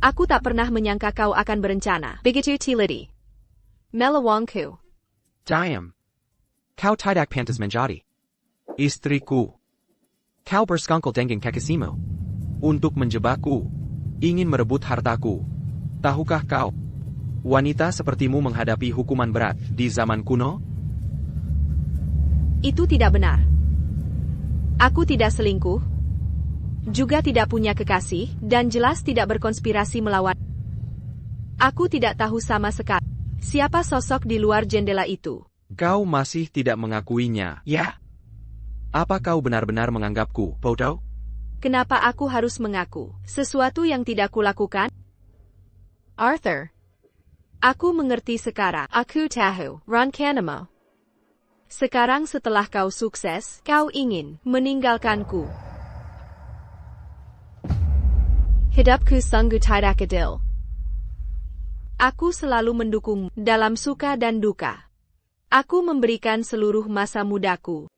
Speaker 4: Aku tak pernah menyangka kau akan berencana. Begitu tilidi. Melawangku.
Speaker 1: Diam. Kau tidak pantas menjadi istriku. Kau berskongkol dengan kekasihmu untuk menjebakku, ingin merebut hartaku. Tahukah kau, wanita sepertimu menghadapi hukuman berat di zaman kuno?
Speaker 4: Itu tidak benar. Aku tidak selingkuh. Juga tidak punya kekasih, dan jelas tidak berkonspirasi melawan. Aku tidak tahu sama sekali siapa sosok di luar jendela itu.
Speaker 1: Kau masih tidak mengakuinya, ya? Apa kau benar-benar menganggapku bodoh?
Speaker 4: Kenapa aku harus mengaku sesuatu yang tidak kulakukan? Arthur. Aku mengerti sekarang. Aku tahu, Rankanamo. Sekarang setelah kau sukses, kau ingin meninggalkanku. Hidupku sungguh tidak adil. Aku selalu mendukungmu dalam suka dan duka. Aku memberikan seluruh masa mudaku.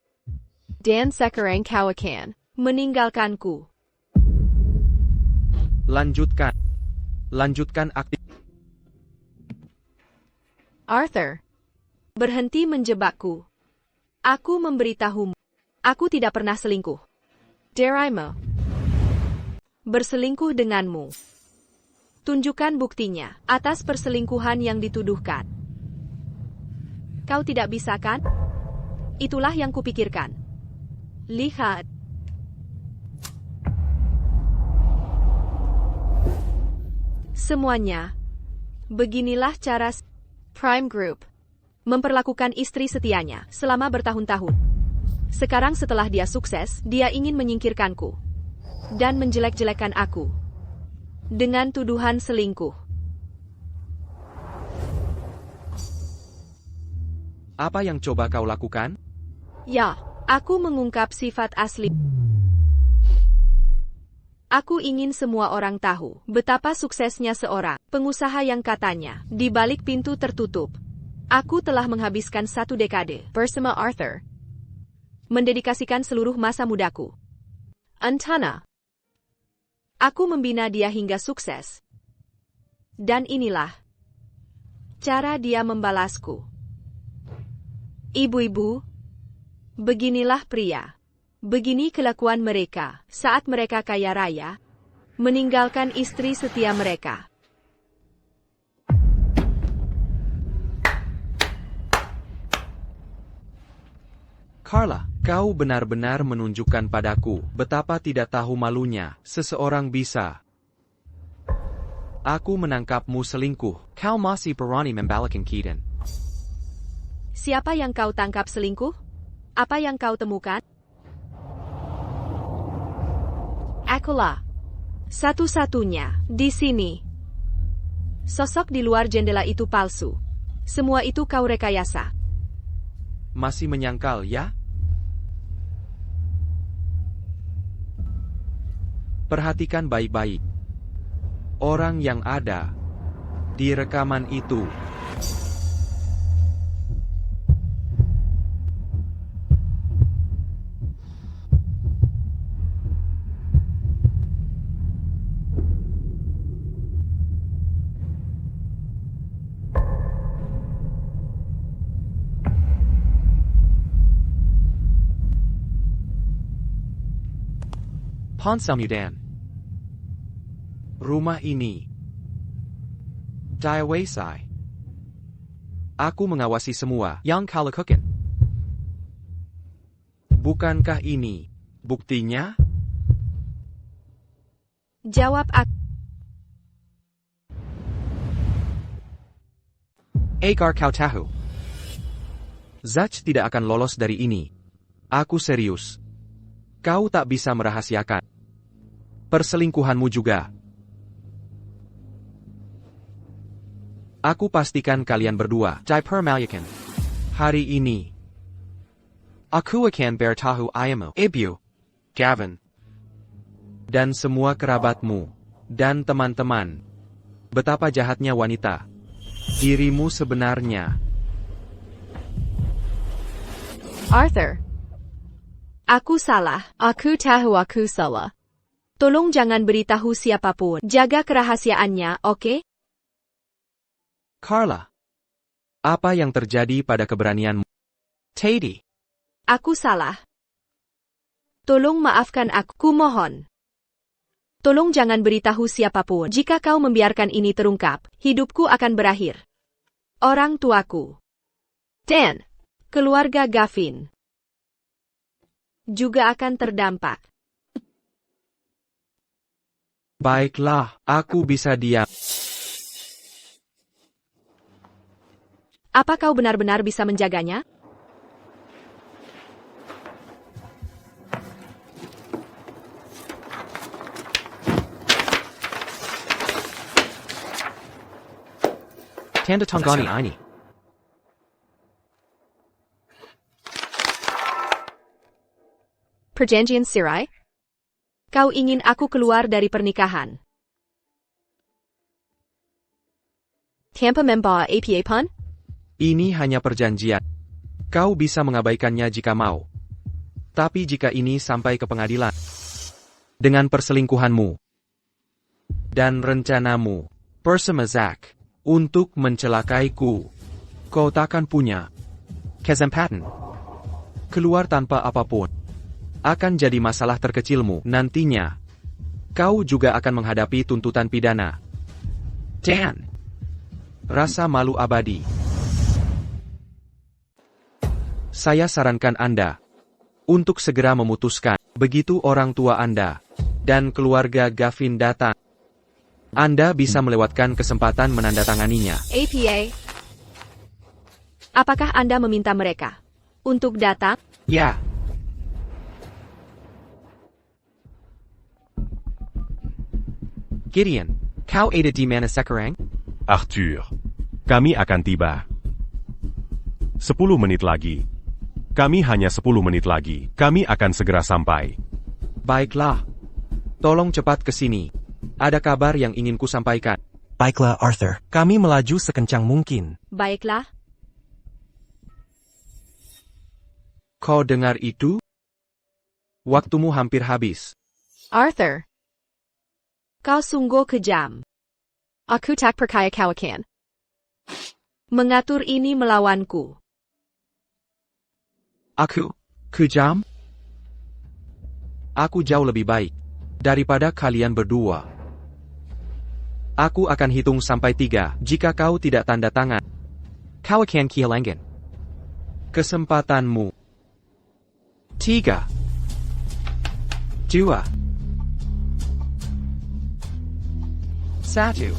Speaker 4: Dan sekarang kau akan meninggalkanku.
Speaker 1: Lanjutkan. Lanjutkan aktif.
Speaker 4: Arthur. Berhenti menjebakku. Aku memberitahumu. Aku tidak pernah selingkuh. Deraimo. Berselingkuh denganmu. Tunjukkan buktinya atas perselingkuhan yang dituduhkan. Kau tidak bisa kan? Itulah yang kupikirkan. Lihat. Semuanya. Beginilah cara Prime Group memperlakukan istri setianya selama bertahun-tahun. Sekarang setelah dia sukses, dia ingin menyingkirkanku dan menjelek-jelekan aku dengan tuduhan selingkuh.
Speaker 1: Apa yang coba kau lakukan?
Speaker 4: Ya, aku mengungkap sifat asli. Aku ingin semua orang tahu betapa suksesnya seorang pengusaha yang katanya di balik pintu tertutup. Aku telah menghabiskan 1 dekade bersama Arthur, mendedikasikan seluruh masa mudaku. Antana. Aku membina dia hingga sukses. Dan inilah cara dia membalasku. Ibu-ibu, beginilah pria. Begini kelakuan mereka saat mereka kaya raya, meninggalkan istri setia mereka.
Speaker 1: Carla, kau benar-benar menunjukkan padaku betapa tidak tahu malunya seseorang bisa. Aku menangkapmu selingkuh. Kau masih berani membalikan Keaton.
Speaker 4: Siapa yang kau tangkap selingkuh? Apa yang kau temukan? Akulah. Satu-satunya di sini. Sosok di luar jendela itu palsu. Semua itu kau rekayasa.
Speaker 1: Masih menyangkal, ya? Perhatikan baik-baik. Orang yang ada di rekaman itu. Ponsamudan. Rumah ini. Diawasai. Aku mengawasi semua yang kau lakukan. Bukankah ini buktinya?
Speaker 4: Jawab aku.
Speaker 1: Agar kau tahu. Zach tidak akan lolos dari ini. Aku serius. Kau tak bisa merahasiakan perselingkuhanmu juga. Aku pastikan kalian berdua dipermalukan. Hari ini, aku akan bertahu ayahmu, ibu, Gavin, dan semua kerabatmu, dan teman-teman. Betapa jahatnya wanita. Dirimu sebenarnya.
Speaker 4: Arthur. Aku salah. Aku tahu aku salah. Tolong jangan beritahu siapapun. Jaga kerahasiaannya, oke?
Speaker 1: Carla. Apa yang terjadi pada keberanianmu? Teddy.
Speaker 4: Aku salah. Tolong maafkan aku, mohon. Tolong jangan beritahu siapapun. Jika kau membiarkan ini terungkap, hidupku akan berakhir. Orang tuaku. Dan keluarga Gavin juga akan terdampak.
Speaker 1: Baiklah, aku bisa diam.
Speaker 4: Apa kau benar-benar bisa menjaganya?
Speaker 1: Tanda tanggani ini.
Speaker 4: Perjanjian Sirai? Kau ingin aku keluar dari pernikahan? Tanpa membawa APA pun?
Speaker 1: Ini hanya perjanjian. Kau bisa mengabaikannya jika mau. Tapi jika ini sampai ke pengadilan, dengan perselingkuhanmu dan rencanamu bersama Zach untuk mencelakaiku, kau takkan punya kesempatan keluar tanpa apapun. Akan jadi masalah terkecilmu nantinya. Kau juga akan menghadapi tuntutan pidana. Dan rasa malu abadi. Saya sarankan Anda untuk segera memutuskan. Begitu orang tua Anda dan keluarga Gavin datang, Anda bisa melewatkan kesempatan menandatanganinya.
Speaker 4: APA? Apakah Anda meminta mereka untuk datang?
Speaker 1: Ya. Gideon, kau ada di mana sekarang?
Speaker 6: Arthur. Kami akan tiba. 10 menit lagi. Kami hanya 10 menit lagi. Kami akan segera sampai.
Speaker 1: Baiklah. Tolong cepat ke sini. Ada kabar yang ingin ku sampaikan.
Speaker 8: Baiklah, Arthur. Kami melaju sekencang mungkin.
Speaker 4: Baiklah.
Speaker 1: Kau dengar itu? Waktumu hampir habis.
Speaker 4: Arthur. Kau sungguh kejam. Aku tak percaya kau akan mengatur ini melawanku.
Speaker 1: Aku kejam? Aku jauh lebih baik daripada kalian berdua. Aku akan hitung sampai 3 jika kau tidak tanda tangan. Kau akan kehilangan kesempatanmu. 3, 2, 1.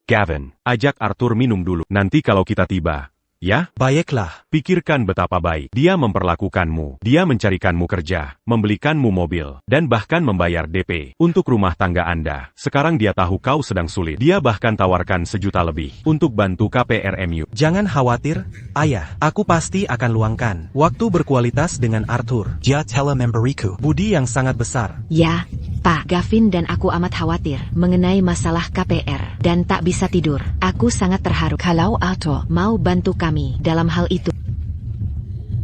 Speaker 6: Gavin, ajak Arthur minum dulu. Nanti kalau kita tiba. Ya?
Speaker 8: Baiklah.
Speaker 6: Pikirkan betapa baik dia memperlakukanmu. Dia mencarikanmu kerja, membelikanmu mobil, dan bahkan membayar DP untuk rumah tangga Anda. Sekarang dia tahu kau sedang sulit. Dia bahkan tawarkan 1 juta lebih untuk bantu KPRMU.
Speaker 8: Jangan khawatir, Ayah. Aku pasti akan luangkan waktu berkualitas dengan Arthur. Dia telah memberiku budi yang sangat besar.
Speaker 3: Ya, Pak. Gavin dan aku amat khawatir mengenai masalah KPR dan tak bisa tidur. Aku sangat terharu kalau Arthur mau bantu kami dalam hal itu.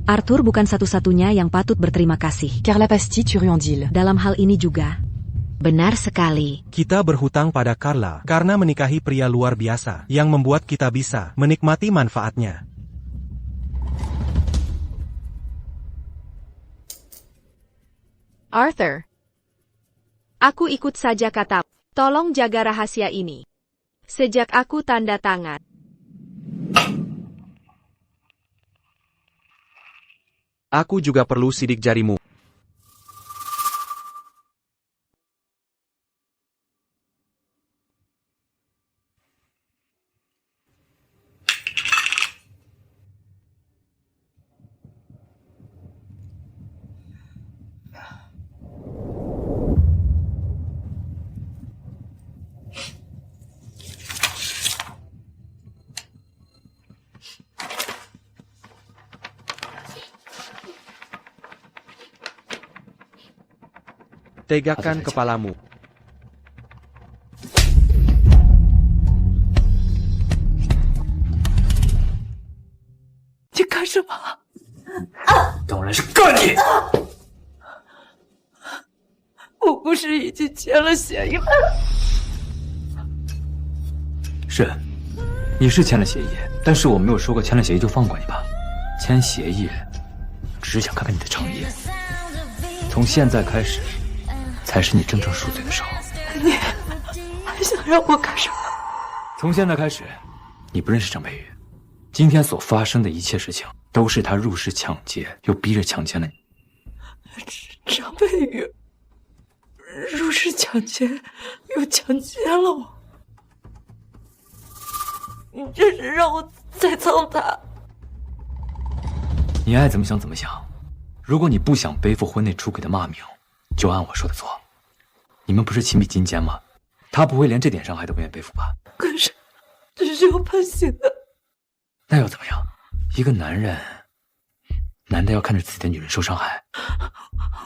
Speaker 3: Arthur bukan satu-satunya yang patut berterima kasih.
Speaker 9: Car la pastille Turiandil.
Speaker 3: Dalam hal ini juga. Benar sekali.
Speaker 8: Kita berhutang pada Carla karena menikahi pria luar biasa yang membuat kita bisa menikmati manfaatnya.
Speaker 4: Arthur. Aku ikut saja kata. Tolong jaga rahasia ini. Sejak aku tanda tangan.
Speaker 1: Aku juga perlu sidik jarimu. Tegakkan kepalamu.
Speaker 9: 你干什么？当然是干你！我不是已经签了协议吗？是，你是签了协议，但是我没有说过签了协议就放过你吧？签协议，只是想看看你的诚意。从现在开始，才是你真正赎罪的时候。你还想让我干什么？从现在开始，你不认识张佩玉。今天所发生的一切事情，都是他入室抢劫，又逼着强奸了你。张佩玉入室抢劫，又强奸了我，你这是让我栽赃他。你爱怎么想怎么想。如果你不想背负婚内出轨的骂名，就按我说的做。你们不是情比金坚吗？他不会连这点伤害都不愿背负吧？可是，这是要判刑的。那又怎么样？一个男人，难道要看着自己的女人受伤害？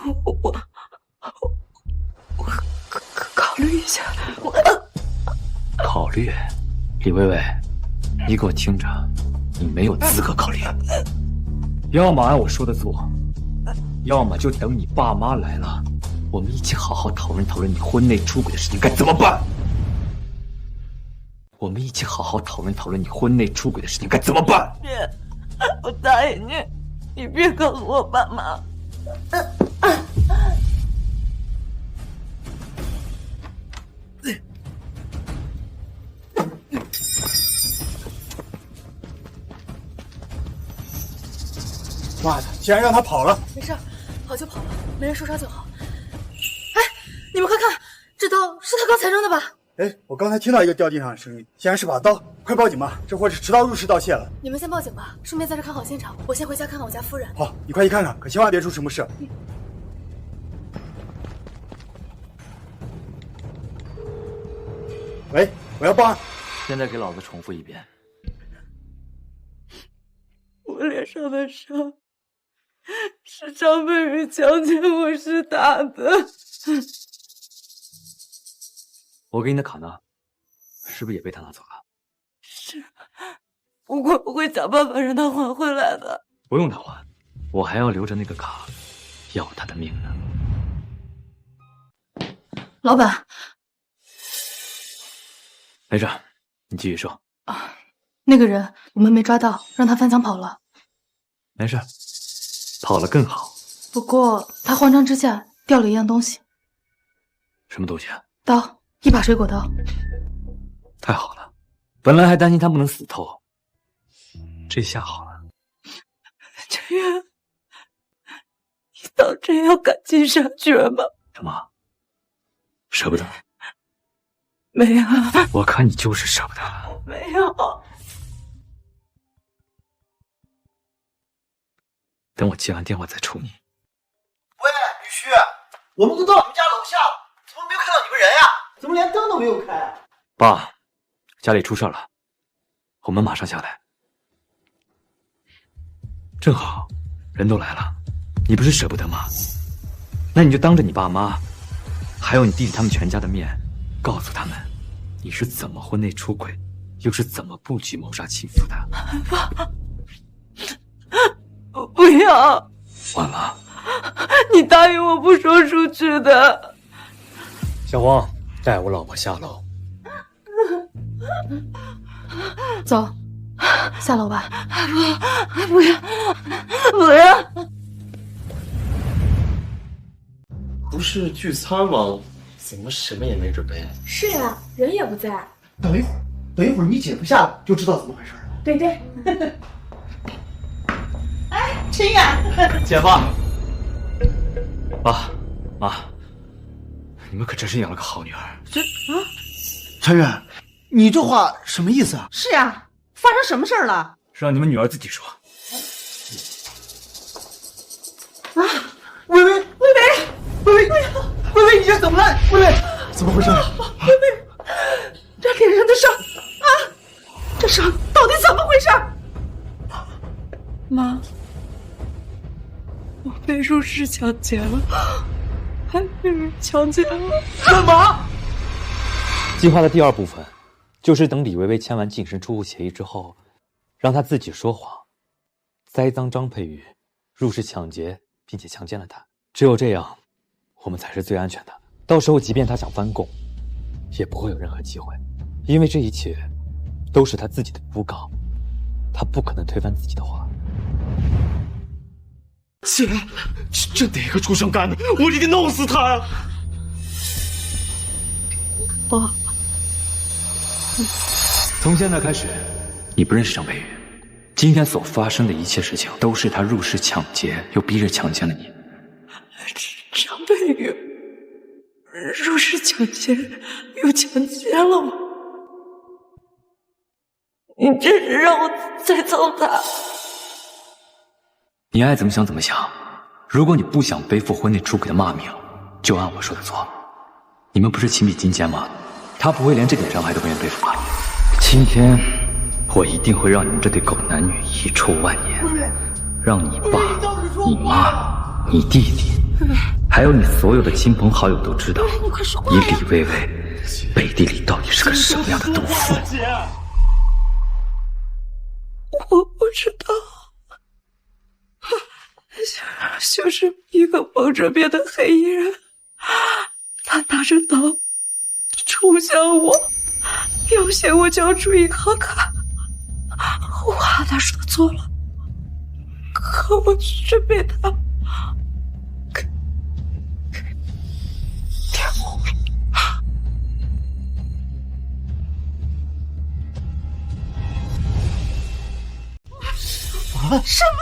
Speaker 9: 我考虑一下。考虑？李薇薇，你给我听着，你没有资格考虑。要么按我说的做，要么就等你爸妈来了，我们一起好好讨论讨论你婚内出轨的事情该怎么办。我们一起好好讨论讨论你婚内出轨的事情该怎么办。别，我答应你，你别告诉我爸妈。
Speaker 10: 妈的，竟然让他跑了！
Speaker 11: 没事，跑就跑了，没人受伤就好。哎，你们快看，这刀是他刚才扔的吧？
Speaker 10: 哎，我刚才听到一个掉地上的声音，显然是把刀。快报警吧，这货是持刀入室盗窃了。
Speaker 11: 你们先报警吧，顺便在这看好现场。我先回家看看我家夫人。
Speaker 10: 好，你快去看看，可千万别出什么事。喂，我要报案。
Speaker 9: 现在给老子重复一遍。
Speaker 11: 我脸上的伤是张佩玉强奸我是打的。
Speaker 9: 我给你的卡呢？是不是也被他拿走了？
Speaker 11: 是，不过我会想办法让他还回来的。
Speaker 9: 不用他还，我还要留着那个卡，要他的命呢。
Speaker 11: 老板，
Speaker 9: 没事，你继续说。
Speaker 11: 啊，那个人我们没抓到，让他翻墙跑了。
Speaker 9: 没事，跑了更好。
Speaker 11: 不过他慌张之下掉了一样东西。
Speaker 9: 什么东西啊？
Speaker 11: 刀，一把水果刀。
Speaker 9: 太好了，本来还担心他不能死透，这下好了。
Speaker 11: 陈月，你当真要赶尽杀绝吗？
Speaker 9: 什么？舍不得？
Speaker 11: 没有。
Speaker 9: 我看你就是舍不得。
Speaker 11: 没有。
Speaker 9: 等我接完电话再处理。
Speaker 12: 喂，雨旭，我们都到你们家楼下了，怎么没有看到你们人呀？怎么连灯都没有开啊？
Speaker 9: 爸，家里出事了，我们马上下来。正好，人都来了，你不是舍不得吗？那你就当着你爸妈，还有你弟弟他们全家的面，告诉他们，你是怎么婚内出轨，又是怎么布局谋杀妻夫的。
Speaker 11: 爸，我不要。
Speaker 9: 晚了，
Speaker 11: 你答应我不说出去的。
Speaker 9: 小黄，带我老婆下楼。
Speaker 11: 走，下楼吧。
Speaker 9: 不要，
Speaker 11: 不要。
Speaker 12: 不是聚餐吗？怎么什么也没准备？
Speaker 11: 是呀，人也不在。
Speaker 12: 等一会儿，等一会儿你姐夫下来就知道怎么回事了。
Speaker 11: 对对。
Speaker 12: 哎，亲呀！
Speaker 9: 姐夫，爸妈，你们可真是养了个好女儿。
Speaker 12: 陈远，你这话什么意思啊？
Speaker 13: 是呀，发生什么事儿了？
Speaker 9: 让你们女儿自己说。
Speaker 12: 啊，薇薇，你这怎么了？薇薇，怎么回事？
Speaker 13: 薇薇，这脸上的伤啊，这伤到底怎么回事？
Speaker 11: 妈，我被入室抢劫了。把别人强奸了。
Speaker 12: 什么？
Speaker 9: 计划的第二部分，就是等李薇薇签完净身出户协议之后，让她自己说谎，栽赃张佩玉入室抢劫，并且强奸了她。只有这样，我们才是最安全的。到时候，即便她想翻供，也不会有任何机会，因为这一切都是她自己的诬告，她不可能推翻自己的话。
Speaker 12: 姐，这哪个畜生干的？我一定弄死他呀！
Speaker 11: 我
Speaker 9: 从现在开始，你不认识张佩玉。今天所发生的一切事情，都是他入室抢劫，又逼着强奸了你。
Speaker 11: 张佩玉入室抢劫又强奸了我，你这是让我再揍他？
Speaker 9: 你爱怎么想怎么想。如果你不想背负婚内出轨的骂名，就按我说的做。你们不是情比金坚吗？他不会连这点伤害都不愿背负吧？今天我一定会让你们这对狗男女遗臭万年，让你爸、你妈、你弟弟，还有你所有的亲朋好友都知道，你李薇薇背地里到底是个什么样的毒妇。
Speaker 11: 我不知道，就是一个蒙着面的黑衣人，他拿着刀冲向我，要挟我交出银行卡。我怕他说错了，可我却被他给玷污了。
Speaker 12: 啊！
Speaker 11: 什么？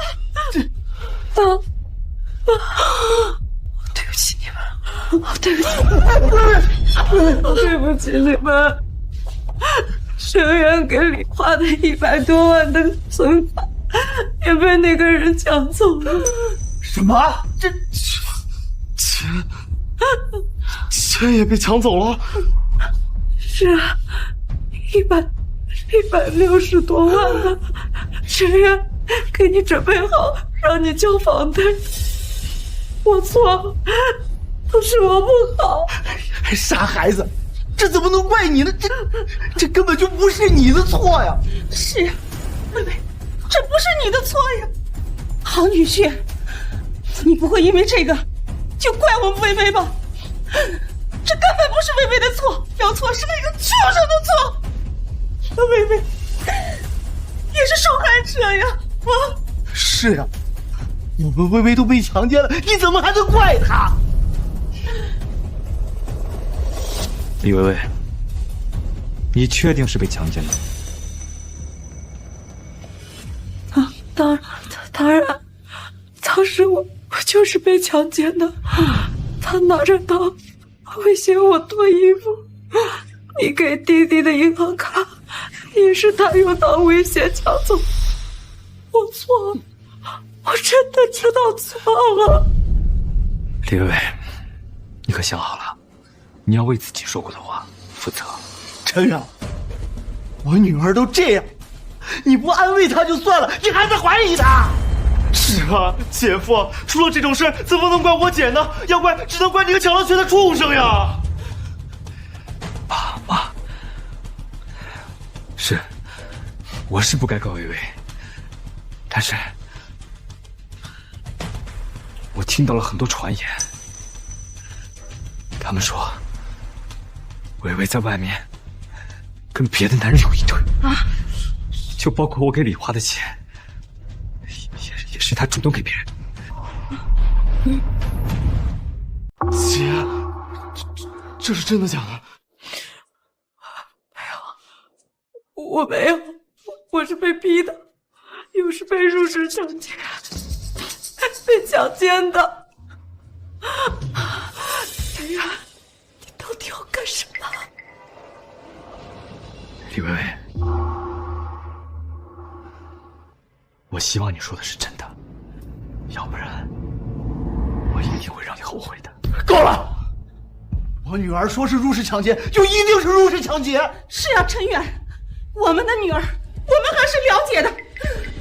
Speaker 11: 对不起你们，对不起，对不起你们。沈源给李花的100多万的存款也被那个人抢走了。
Speaker 12: 什么？这钱也被抢走了？
Speaker 11: 是啊，160多万呢。沈源给你准备好，让你交房贷。我错了，都是我不好。
Speaker 12: 傻孩子，这怎么能怪你呢？这根本就不是你的错呀！
Speaker 13: 是呀，妹妹，这不是你的错呀。好女婿，你不会因为这个就怪我们薇薇吧？这根本不是薇薇的错，有错是那个畜生的错。薇薇也是受害者呀！啊，
Speaker 12: 是呀，我们薇薇都被强奸了，你怎么还能怪她？
Speaker 9: 李薇薇，你确定是被强奸的？
Speaker 11: 当然，当时我就是被强奸的。他拿着刀威胁我脱衣服，你给弟弟的银行卡也是他用刀威胁抢走。我错了，我真的知道错了。
Speaker 9: 李薇薇，你可想好了？你要为自己说过的话负责。
Speaker 12: 陈远，我女儿都这样，你不安慰她就算了，你还在怀疑她？是啊，姐夫，出了这种事怎么能怪我姐呢？要怪只能怪那个抢了钱的畜生呀！
Speaker 9: 爸妈，是，我是不该告薇薇，但是我听到了很多传言，他们说薇薇在外面跟别的男人有一腿啊，就包括我给李花的钱，也是她主动给别人。
Speaker 12: 姐，这是真的假的？
Speaker 11: 我没有，我是被逼的，又是被入室抢劫，被强奸的。陈远，你到底要干什么？
Speaker 9: 李薇薇，我希望你说的是真的，要不然我一定会让你后悔的。
Speaker 12: 够了！我女儿说是入室抢劫，就一定是入室抢劫。
Speaker 13: 是啊，陈远，我们的女儿，我们还是了解的，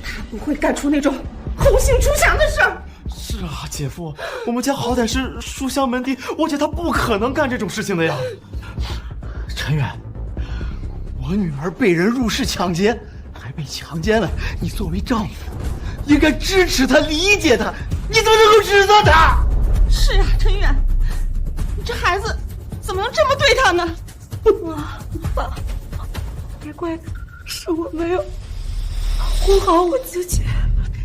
Speaker 13: 她不会干出那种红杏出墙的事儿。
Speaker 12: 是啊，姐夫，我们家好歹是书香门第，我姐她不可能干这种事情的呀。陈远，我女儿被人入室抢劫，还被强奸了，你作为丈夫，应该支持她、理解她，你怎么能够指责她？
Speaker 13: 是啊，陈远，你这孩子怎么能这么对她呢？
Speaker 11: 爸，别怪他，是我没有保护好我自己。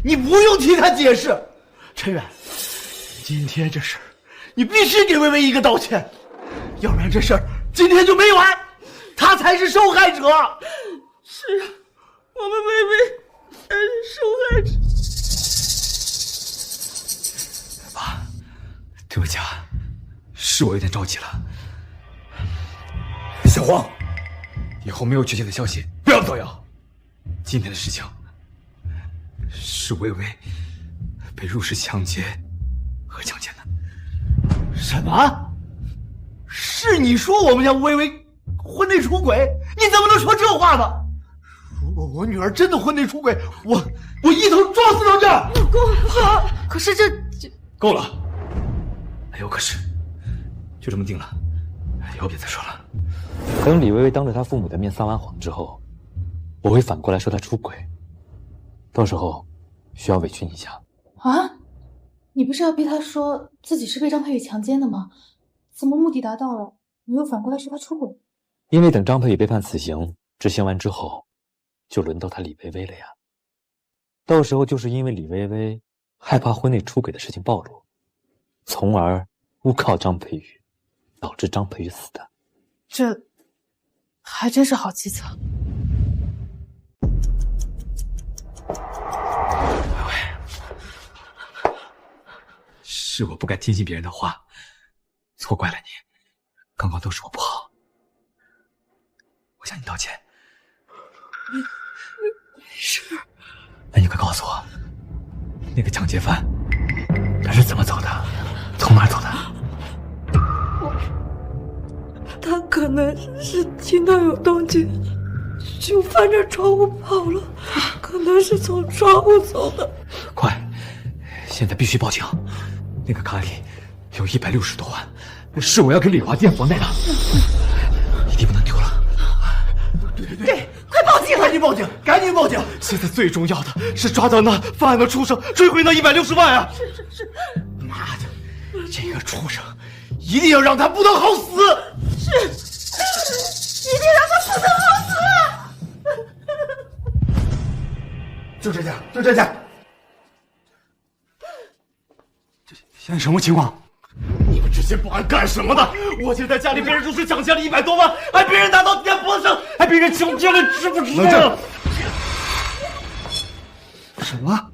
Speaker 12: 你不用替他解释，陈远，今天这事儿，你必须给薇薇一个道歉，要不然这事儿今天就没完，她才是受害者。
Speaker 13: 是啊，我们薇薇才是受害者。
Speaker 9: 爸，对不起啊，是我有点着急了。小黄，以后没有确切的消息不要造谣。今天的事情是薇薇被入室抢劫和强奸的。
Speaker 12: 什么？是你说我们家薇薇婚内出轨？你怎么能说这话呢？如果我女儿真的婚内出轨，我一头撞死到这儿！
Speaker 11: 老公，好，可是这
Speaker 9: 够了，还有可是，就这么定了，以后别再说了。等李薇薇当着她父母的面撒完谎之后，我会反过来说她出轨，到时候需要委屈你一下。
Speaker 14: 啊？你不是要逼他说自己是被张佩宇强奸的吗？怎么目的达到了，你又反过来说他出轨？
Speaker 9: 因为等张佩宇被判死刑，执行完之后，就轮到他李薇薇了呀。到时候就是因为李薇薇害怕婚内出轨的事情暴露，从而诬告张佩宇，导致张佩宇死的。
Speaker 14: 这还真是好计策。
Speaker 9: 是我不该听信别人的话，错怪了你。刚刚都是我不好，我向你道歉。
Speaker 11: 没事。
Speaker 9: 那你快告诉我，那个抢劫犯他是怎么走的？从哪儿走的？
Speaker 11: 他可能是听到有动静，就翻着窗户跑了，可能是从窗户走的。
Speaker 9: 快，现在必须报警！那个卡里有160多万，是我要给李华店房贷的，一定不能丢了。
Speaker 12: 对，快报警！赶紧报警！赶紧报警！现在最重要的是抓到那犯案的畜生，追回那160万啊！
Speaker 11: 是。
Speaker 12: 妈的，这个畜生，一定要让他不得好死！
Speaker 11: 是，一定让他不得好死！
Speaker 12: 就这家，就这家。现在什么情况？你们这些保安干什么的？我姐在家里被人入室抢劫了100多万，还被人拿刀抵在脖子上，还被人强奸了，知不知道？什么？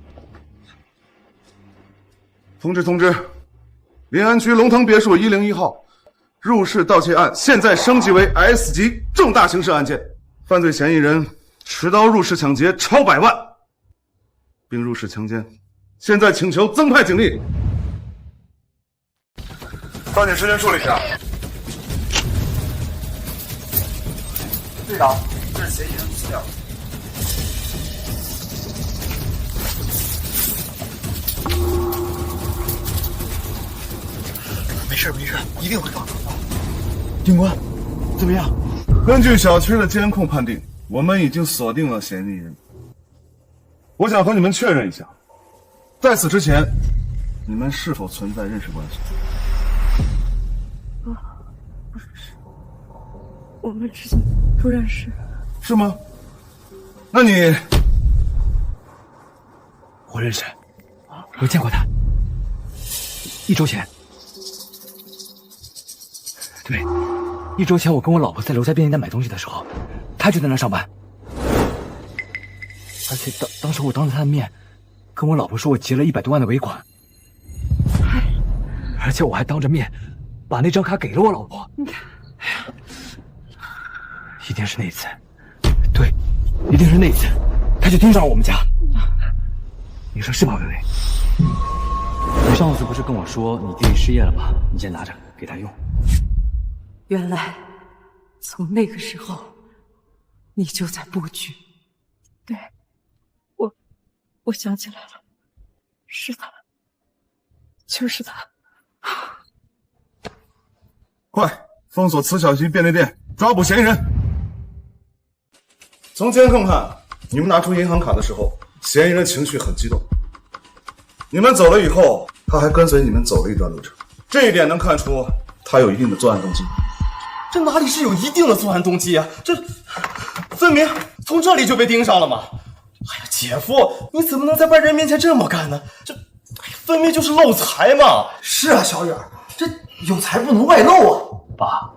Speaker 15: 通知，临安区龙腾别墅101号入室盗窃案现在升级为 S 级重大刑事案件，犯罪嫌疑人持刀入室抢劫超100万，并入室强奸，现在请求增派警力。抓紧时间处理一下。
Speaker 10: 队长，这是嫌疑人资料。
Speaker 12: 没事，一定会放。警官，怎么样？
Speaker 15: 根据小区的监控判定，我们已经锁定了嫌疑人。我想和你们确认一下，在此之前，你们是否存在认识关系？
Speaker 11: 不是，我们之间不认识。
Speaker 15: 是吗？那你……
Speaker 9: 我认识，我见过他。1周前，对，1周前我跟我老婆在楼下便利店买东西的时候，他就在那上班。而且当时我当着他的面，跟我老婆说我结了100多万的尾款，而且我还当着面把那张卡给了我老婆。
Speaker 11: 你看，
Speaker 9: 一定是那一次，对，一定是那一次，他就盯上了我们家。你说是吧，薇薇？你上次不是跟我说你弟弟失业了吗？你先拿着给他用。
Speaker 11: 原来从那个时候你就在布局。对，我想起来了，是他。就是他。
Speaker 15: 快，封锁慈小溪便利店，抓捕嫌疑人。从监控看，你们拿出银行卡的时候，嫌疑人情绪很激动。你们走了以后，他还跟随你们走了一段路程，这一点能看出他有一定的作案动机。
Speaker 12: 这哪里是有一定的作案动机啊？这分明从这里就被盯上了嘛！哎呀，姐夫，你怎么能在外人面前这么干呢？这分明就是漏财嘛！
Speaker 10: 是啊，小远，这有财不能外露啊！
Speaker 9: 爸，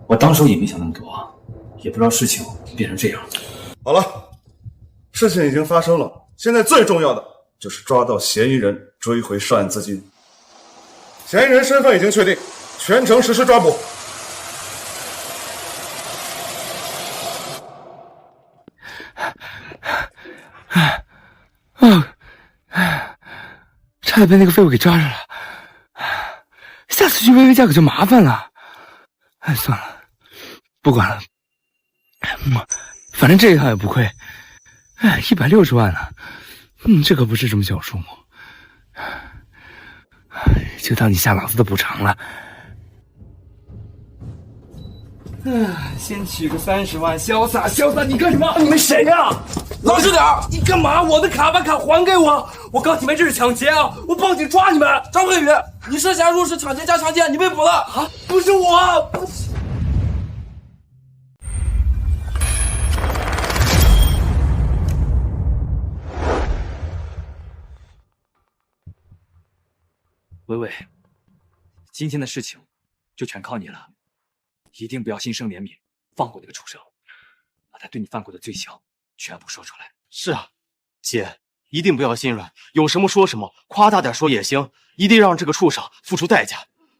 Speaker 9: 我当时也没想那么多，也不知道事情变成这样。
Speaker 15: 好了，事情已经发生了，现在最重要的就是抓到嫌疑人，追回涉案资金。嫌疑人身份已经确定，全程实施抓捕。
Speaker 16: 差点被那个废物给抓着了，下次去薇薇家可就麻烦了。哎，算了，不管了，反正这一趟也不亏。哎，160万呢，这可不是什么小数目，就当你下老子的补偿了。先取个30万，潇洒潇洒，你干什么？你们谁呀？老实点！你干嘛？我的卡把卡还给我！我告诉你们这是抢劫啊！我报警抓你们！张慧宇，你涉嫌入室抢劫加强奸，你被捕了啊！不是我，不是。
Speaker 9: 薇薇，今天的事情就全靠你了。一定不要心生怜悯，放过那个畜生，把他对你犯过的罪行全部说出来。
Speaker 12: 是啊，姐，一定不要心软，有什么说什么，夸大点说也行，一定让这个畜生付出代价，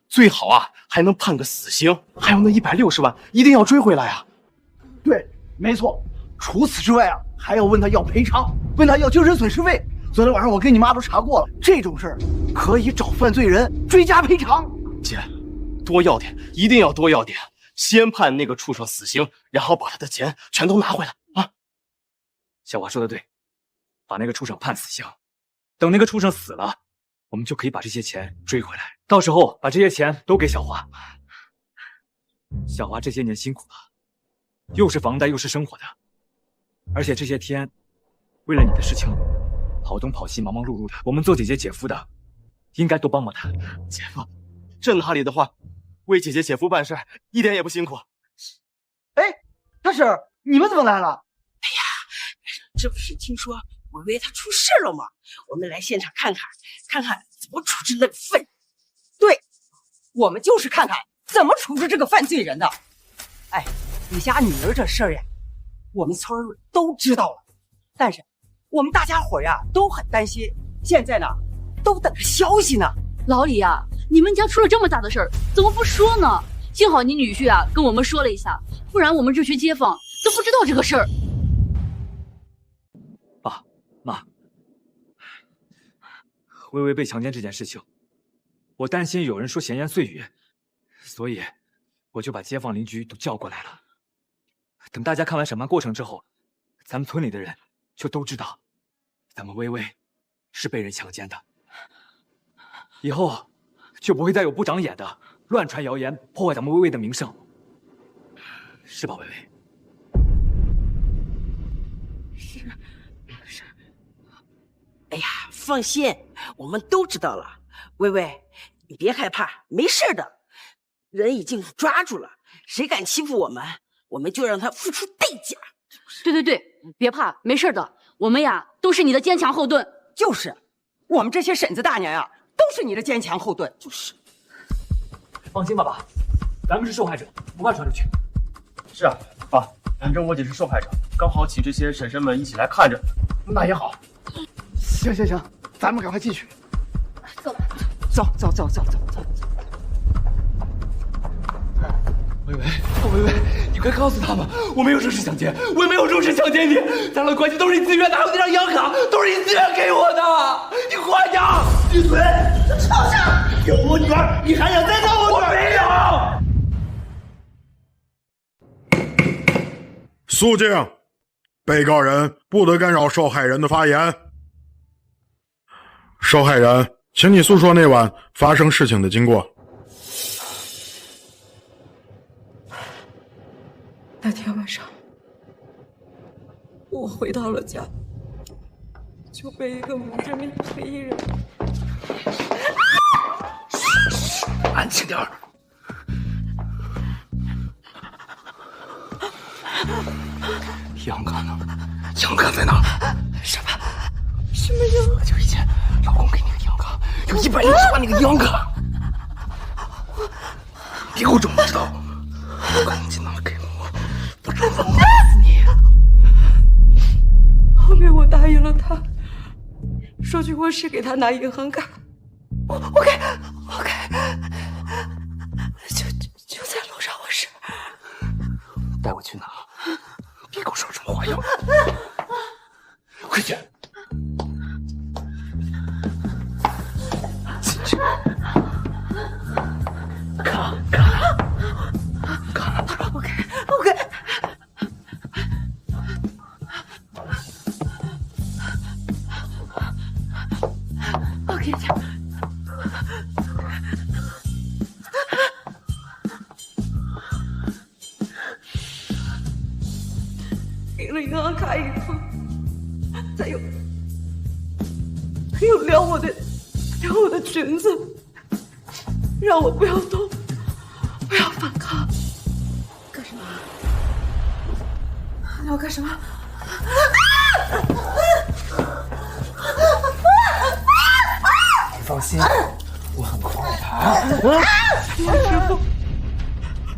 Speaker 12: 最好啊还能判个死刑，还有那160万一定要追回来啊！
Speaker 10: 对，没错。除此之外啊，还要问他要赔偿，问他要精神损失费。昨天晚上我跟你妈都查过了，这种事儿可以找犯罪人追加赔偿。
Speaker 12: 姐，多要点，一定要多要点。先判那个畜生死刑，然后把他的钱全都拿回来啊！
Speaker 9: 小华说的对，把那个畜生判死刑，等那个畜生死了，我们就可以把这些钱追回来。到时候把这些钱都给小华。小华这些年辛苦了，又是房贷又是生活的，而且这些天为了你的事情跑东跑西忙忙碌碌的，我们做姐姐姐夫的应该多帮帮他。
Speaker 12: 姐夫，这哪里的话，为姐姐姐夫办事一点也不辛苦。
Speaker 10: 哎，大婶，你们怎么来了？
Speaker 13: 哎呀，这不是听说薇薇她出事了吗？我们来现场看看，看看怎么处置那个犯人。对，我们就是看看怎么处置这个犯罪人的。哎，你家女儿这事儿呀，我们村儿都知道了，但是我们大家伙呀都很担心，现在呢都等着消息呢。
Speaker 17: 老李啊，你们家出了这么大的事儿，怎么不说呢？幸好你女婿啊跟我们说了一下，不然我们这群街坊都不知道这个事儿。
Speaker 9: 爸妈，薇薇被强奸这件事情，我担心有人说闲言碎语，所以我就把街坊邻居都叫过来了。等大家看完审判过程之后，咱们村里的人就都知道，咱们薇薇是被人强奸的。以后就不会再有不长眼的乱传谣言，破坏咱们薇薇的名声，是吧，薇薇？
Speaker 13: 是。哎呀，放心，我们都知道了。薇薇，你别害怕，没事的，人已经抓住了，谁敢欺负我们，我们就让他付出代价。
Speaker 17: 对，别怕，没事的，我们呀都是你的坚强后盾。
Speaker 13: 就是，我们这些婶子大娘呀，都是你的坚强后盾。就是。
Speaker 9: 放心吧，爸，咱们是受害者，不怕传出去。
Speaker 12: 是啊，爸，反正我姐是受害者，刚好请这些婶婶们一起来看着，那也好。
Speaker 10: 行，咱们赶快进去。
Speaker 17: 走，
Speaker 16: 薇薇，你快告诉他们，我没有入室抢劫，我也没有入室抢劫你，咱俩的关系都是你自愿拿的那张银行卡，都是你自愿给我的，你快点！
Speaker 10: 闭嘴！这畜生！有我女儿，你还想再闹我女儿？
Speaker 16: 我没有。
Speaker 15: 肃静，被告人不得干扰受害人的发言。受害人
Speaker 18: 请你诉说那晚发生事情的经过。
Speaker 11: 那天晚上，我回到了家，就被一个蒙着面的黑衣人。
Speaker 16: 安静点儿。杨刚呢？杨刚在哪？
Speaker 11: 什么杨？
Speaker 16: 就以前老公给你个杨刚，有110万那个杨刚。别给我装不知道，赶紧拿给我，不然我打死你！
Speaker 11: 后面我答应了他，说去卧室给他拿银行卡。我给，就在楼上卧室。
Speaker 16: 带我去拿，别给我说什么花样！快去！进去。卡。
Speaker 11: OK。领了银行卡以后，他又撩我的裙子，让我不要动，不要反抗。干什么？你要干什么？
Speaker 16: 你放心，我很快的。
Speaker 11: 之后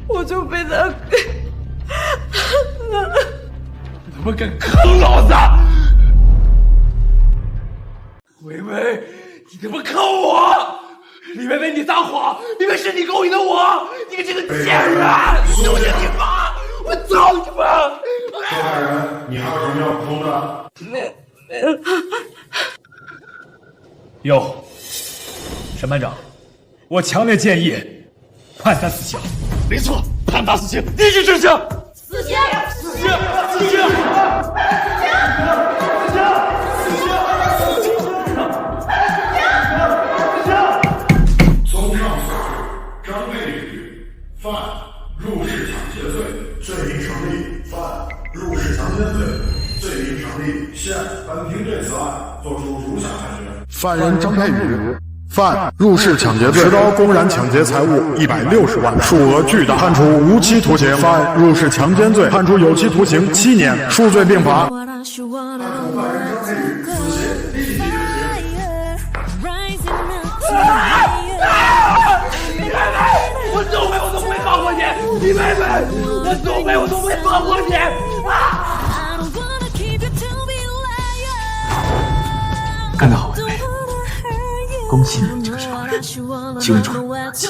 Speaker 11: 我就被他给。
Speaker 16: 怎么敢坑老子？薇薇，你他妈坑我！李薇薇，你撒谎！明明是你勾引的我！你个这个贱人！我要你妈！我操你妈！
Speaker 18: 受害人，你还有什么要补充的？
Speaker 11: 没
Speaker 9: 有。有，审判长，我强烈建议判他死刑。
Speaker 16: 没错，判他死刑，立即执行。
Speaker 17: 死刑！
Speaker 16: 死刑！死刑！
Speaker 18: 综上所述，张佩宇犯入室抢劫罪，罪名成立；犯入室强奸罪，罪名成立。现本庭对此案作出如下判决：犯人张佩宇犯入室抢劫罪，持刀公然抢劫财物160万，数额巨大，判处无期徒刑；犯入室强奸罪，判处有期徒刑7年，数罪并罚。
Speaker 15: 判处犯人张佩宇死刑，立即执行。
Speaker 16: 李薇薇，我走没我都不会放过你！李薇薇，我走没我都不会放过你！
Speaker 9: 干得好，薇薇！恭喜你这个伤人，救出了我妻。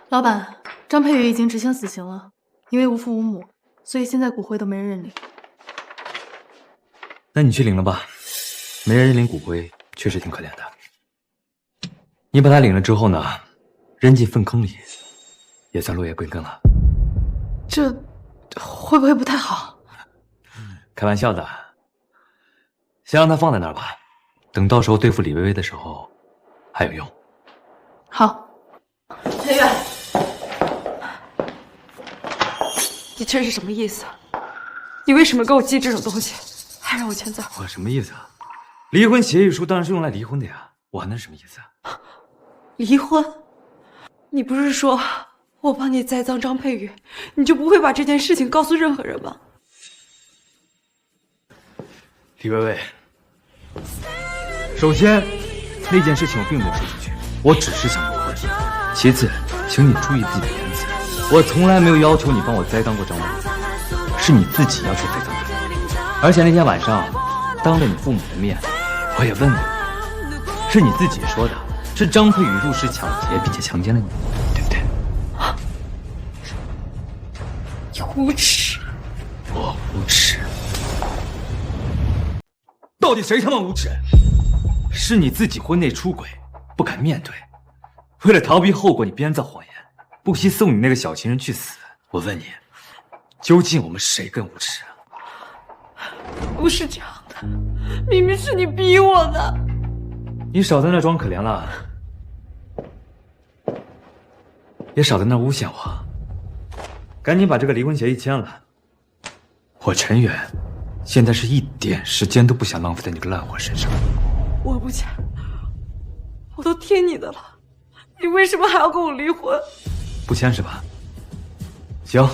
Speaker 14: 老板，张佩宇已经执行死刑了，因为无父无母，所以现在骨灰都没人认领。
Speaker 9: 那你去领了吧，没人认领骨灰，确实挺可怜的。你把他领了之后呢，扔进粪坑里，也算落叶归根了。
Speaker 14: 这会不会不太好？
Speaker 9: 开玩笑的，先让他放在那儿吧，等到时候对付李薇薇的时候还有用。
Speaker 14: 好。
Speaker 11: 陈远，你这是什么意思？你为什么给我寄这种东西，还让我签字？
Speaker 9: 我什么意思啊？离婚协议书当然是用来离婚的呀，我还能什么意思啊？
Speaker 11: 离婚？你不是说我帮你栽赃张佩宇，你就不会把这件事情告诉任何人吗？
Speaker 9: 李薇薇，首先那件事情我并没有说出去，我只是想离婚。其次，请你注意自己的言辞，我从来没有要求你帮我栽赃过张薇薇，是你自己要求栽赃的。而且那天晚上，当着你父母的面，我也问了你，是你自己说的，是张佩宇入室抢劫并且强奸了你，对不对？
Speaker 11: 你无耻！
Speaker 9: 我无耻。到底谁他妈无耻？是你自己婚内出轨，不敢面对，为了逃避后果，你编造谎言，不惜送你那个小情人去死。我问你，究竟我们谁更无耻啊？
Speaker 11: 不是这样的，明明是你逼我的。
Speaker 9: 你少在那装可怜了，也少在那诬陷我。赶紧把这个离婚协议签了。我陈远，现在是一点时间都不想浪费在你个烂货身上。
Speaker 11: 我不签，我都听你的了，你为什么还要跟我离婚？
Speaker 9: 不签是吧？行，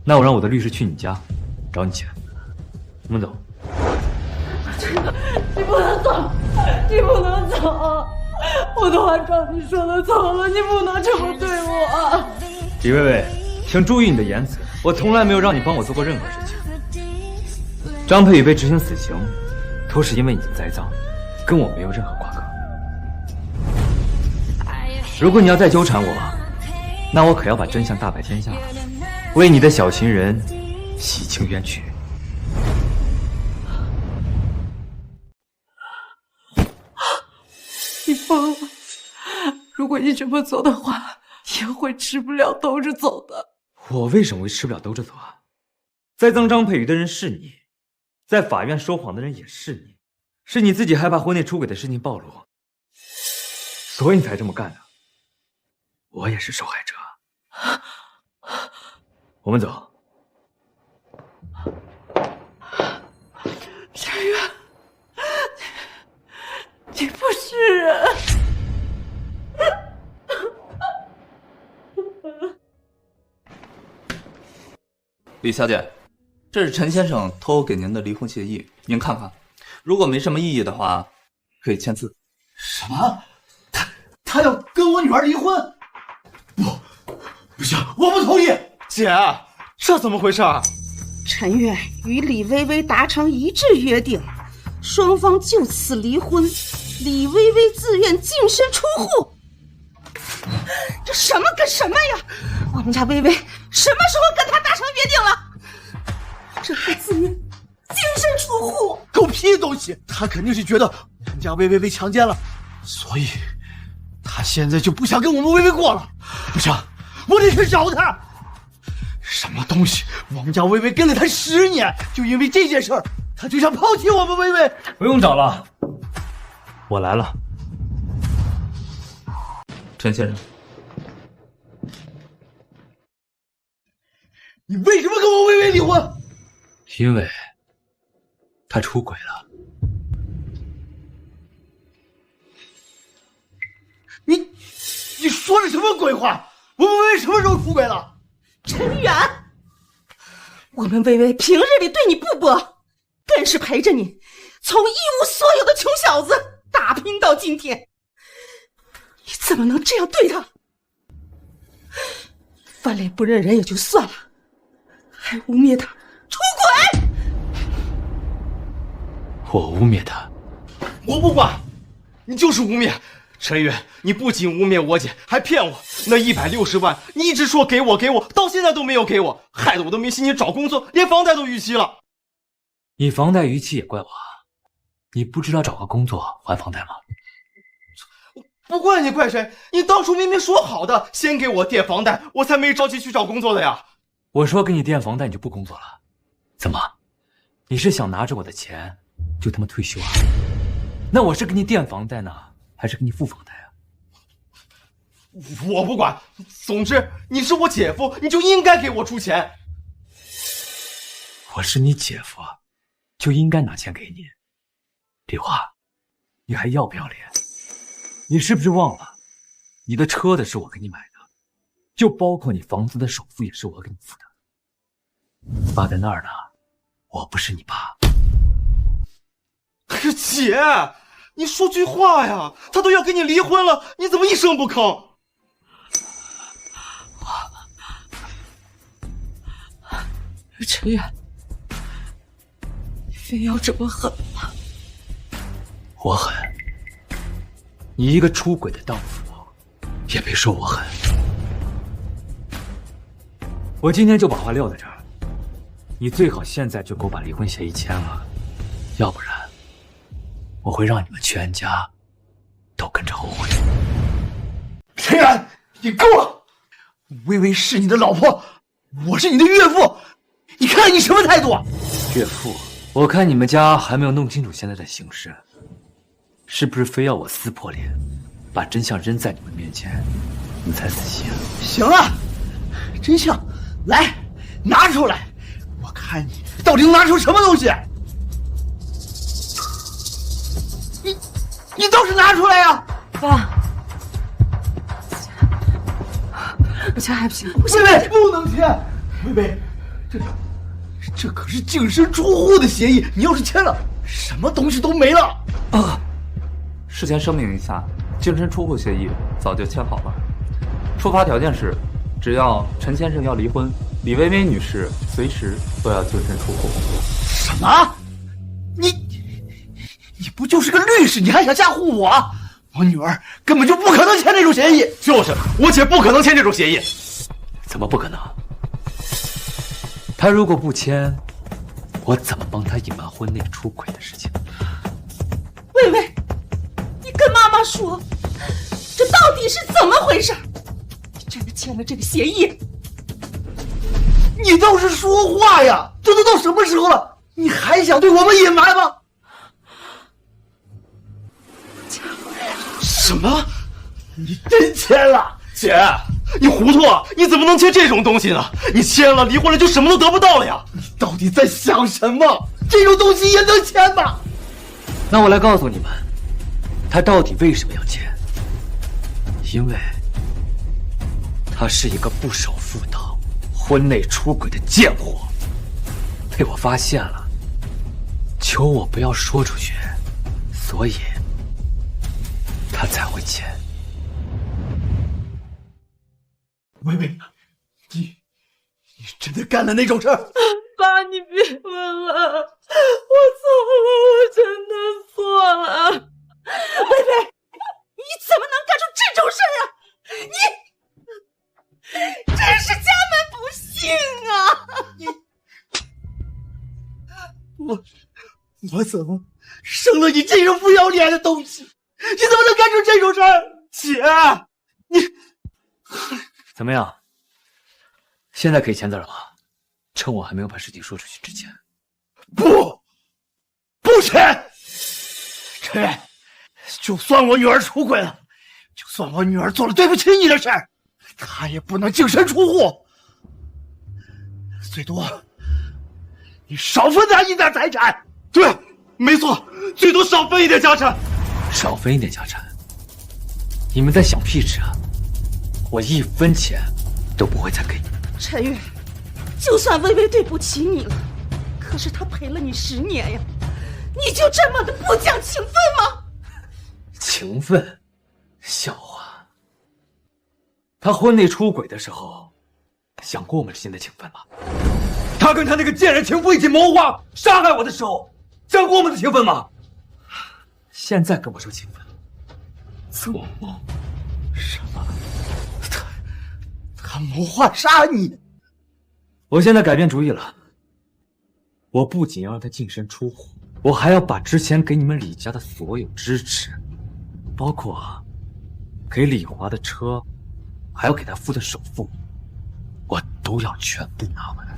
Speaker 9: 那我让我的律师去你家找你签。我们走。
Speaker 11: 你不能走，你不能走，我都按照你说的走了，你不能这么对我。
Speaker 9: 李薇薇，请注意你的言辞，我从来没有让你帮我做过任何事情。张佩宇被执行死刑，都是因为你的栽赃，跟我没有任何瓜葛。如果你要再纠缠我，那我可要把真相大白天下了，为你的小情人洗清冤屈。
Speaker 11: 你疯了！如果你这么做的话，也会吃不了兜着走的。
Speaker 9: 我为什么会吃不了兜着走啊？栽赃张佩宇的人是你，在法院说谎的人也是你，是你自己害怕婚内出轨的事情暴露，所以你才这么干的。我也是受害者。我们走。
Speaker 11: 陈远，你不是人。
Speaker 19: 李小姐，这是陈先生托我给您的离婚协议，您看看，如果没什么异议的话，可以签字。
Speaker 10: 什么？他要跟我女儿离婚？不行，我不同意。
Speaker 12: 姐，这怎么回事啊？
Speaker 13: 陈远与李薇薇达成一致约定，双方就此离婚。李薇薇自愿净身出户，这什么跟什么呀？我们家薇薇什么时候跟他达成约定了？这还自愿净身出户？
Speaker 10: 狗屁东西！他肯定是觉得我们家薇薇被强奸了，所以他现在就不想跟我们薇薇过了。不行，我得去找他。什么东西？我们家薇薇跟了他10年，就因为这件事儿，他就想抛弃我们薇薇？
Speaker 9: 不用找了，我来了。
Speaker 19: 陈先生，
Speaker 10: 你为什么跟我薇薇离婚？
Speaker 9: 因为他出轨了。
Speaker 10: 你说的什么鬼话？我们薇薇什么时候出轨了？
Speaker 13: 陈远，我们薇薇平日里对你不薄，更是陪着你从一无所有的穷小子打拼到今天，你怎么能这样对他？翻脸不认人也就算了，还污蔑他出轨！
Speaker 9: 我污蔑他？
Speaker 12: 我不管，你就是污蔑。陈宇，你不仅污蔑我姐，还骗我。那160万，你一直说给我，到现在都没有给我，害得我都没心情找工作，连房贷都逾期了。
Speaker 9: 你房贷逾期也怪我，你不知道找个工作还房贷吗？
Speaker 12: 不怪你，怪谁？你当初明明说好的，先给我垫房贷，我才没着急去找工作的呀。
Speaker 9: 我说给你垫房贷，你就不工作了？怎么？你是想拿着我的钱就他妈退休啊？那我是给你垫房贷呢，还是给你付房贷啊？
Speaker 12: 我不管，总之你是我姐夫，你就应该给我出钱。
Speaker 9: 我是你姐夫，就应该拿钱给你。李华，你还要不要脸？你是不是忘了，你的车的是我给你买的，就包括你房子的首付也是我给你付的。爸在那儿呢，我不是你爸。
Speaker 12: 姐，你说句话呀！他都要跟你离婚了，你怎么一声不吭？
Speaker 11: 陈远，你非要这么狠吗？
Speaker 9: 我狠？你一个出轨的荡妇，也别说我狠。我今天就把话撂在这儿，你最好现在就给我把离婚协议签了，要不然我会让你们全家都跟着后悔。
Speaker 10: 陈然，你够了！薇薇是你的老婆，我是你的岳父，你看你什么态度啊？
Speaker 9: 岳父我看你们家还没有弄清楚现在的形势，是不是非要我撕破脸，把真相扔在你们面前，你才死心啊？
Speaker 10: 行了，真相来拿出来，我看你到底能拿出什么东西。你倒是拿出来呀！
Speaker 11: 爸，我钱还不行，
Speaker 10: 薇薇不能签，薇薇，这可是净身出户的协议，你要是签了，什么东西都没了。
Speaker 19: 事先声明一下，净身出户协议早就签好了，出发条件是，只要陈先生要离婚，李薇薇女士随时都要净身出户。
Speaker 10: 什么？你不就是个律师，你还想吓唬我？我女儿根本就不可能签这种协议。
Speaker 16: 就是，我姐不可能签这种协议。
Speaker 9: 怎么不可能？她如果不签，我怎么帮她隐瞒婚内出轨的事情？
Speaker 13: 薇薇，你跟妈妈说，这到底是怎么回事？你真的签了这个协议？
Speaker 10: 你倒是说话呀！这都到什么时候了，你还想对我们隐瞒吗？
Speaker 16: 什么？
Speaker 10: 你真签了？
Speaker 16: 姐，你糊涂啊！你怎么能签这种东西呢？你签了，离婚了就什么都得不到了呀！
Speaker 10: 你到底在想什么？这种东西也能签吗？
Speaker 9: 那我来告诉你们，他到底为什么要签？因为他是一个不守妇道、婚内出轨的贱货，被我发现了，求我不要说出去，所以他才会签。
Speaker 10: 薇薇，你真的干了那种事儿？
Speaker 11: 爸，你别问了，我错了，我真的错了。
Speaker 13: 薇薇，你怎么能干出这种事儿啊？你真是家门不幸啊！
Speaker 10: 我怎么生了你这种不要脸的东西？你怎么能干出这种事儿？姐，你
Speaker 9: 怎么样？现在可以签字了吗？趁我还没有把事情说出去之前。
Speaker 10: 不签！陈月，就算我女儿出轨了，就算我女儿做了对不起你的事儿，她也不能净身出户。最多你少分她一点财产。
Speaker 16: 对，没错，最多少分一点家产。
Speaker 9: 少分一点家产？你们在想屁吃啊！我1分钱都不会再给你们。
Speaker 13: 陈月，就算薇薇对不起你了，可是她陪了你10年呀，你就这么的不讲情分吗？
Speaker 9: 情分？笑话！他婚内出轨的时候，想过我们之间的情分吗？
Speaker 16: 他跟他那个贱人情妇一起谋划杀害我的时候，想过我们的情分吗？
Speaker 9: 现在跟我说情分，做梦！
Speaker 10: 什么？他谋划杀你？
Speaker 9: 我现在改变主意了。我不仅要让他净身出户，我还要把之前给你们李家的所有支持，包括给李华的车，还要给他付的首付，我都要全部拿回来。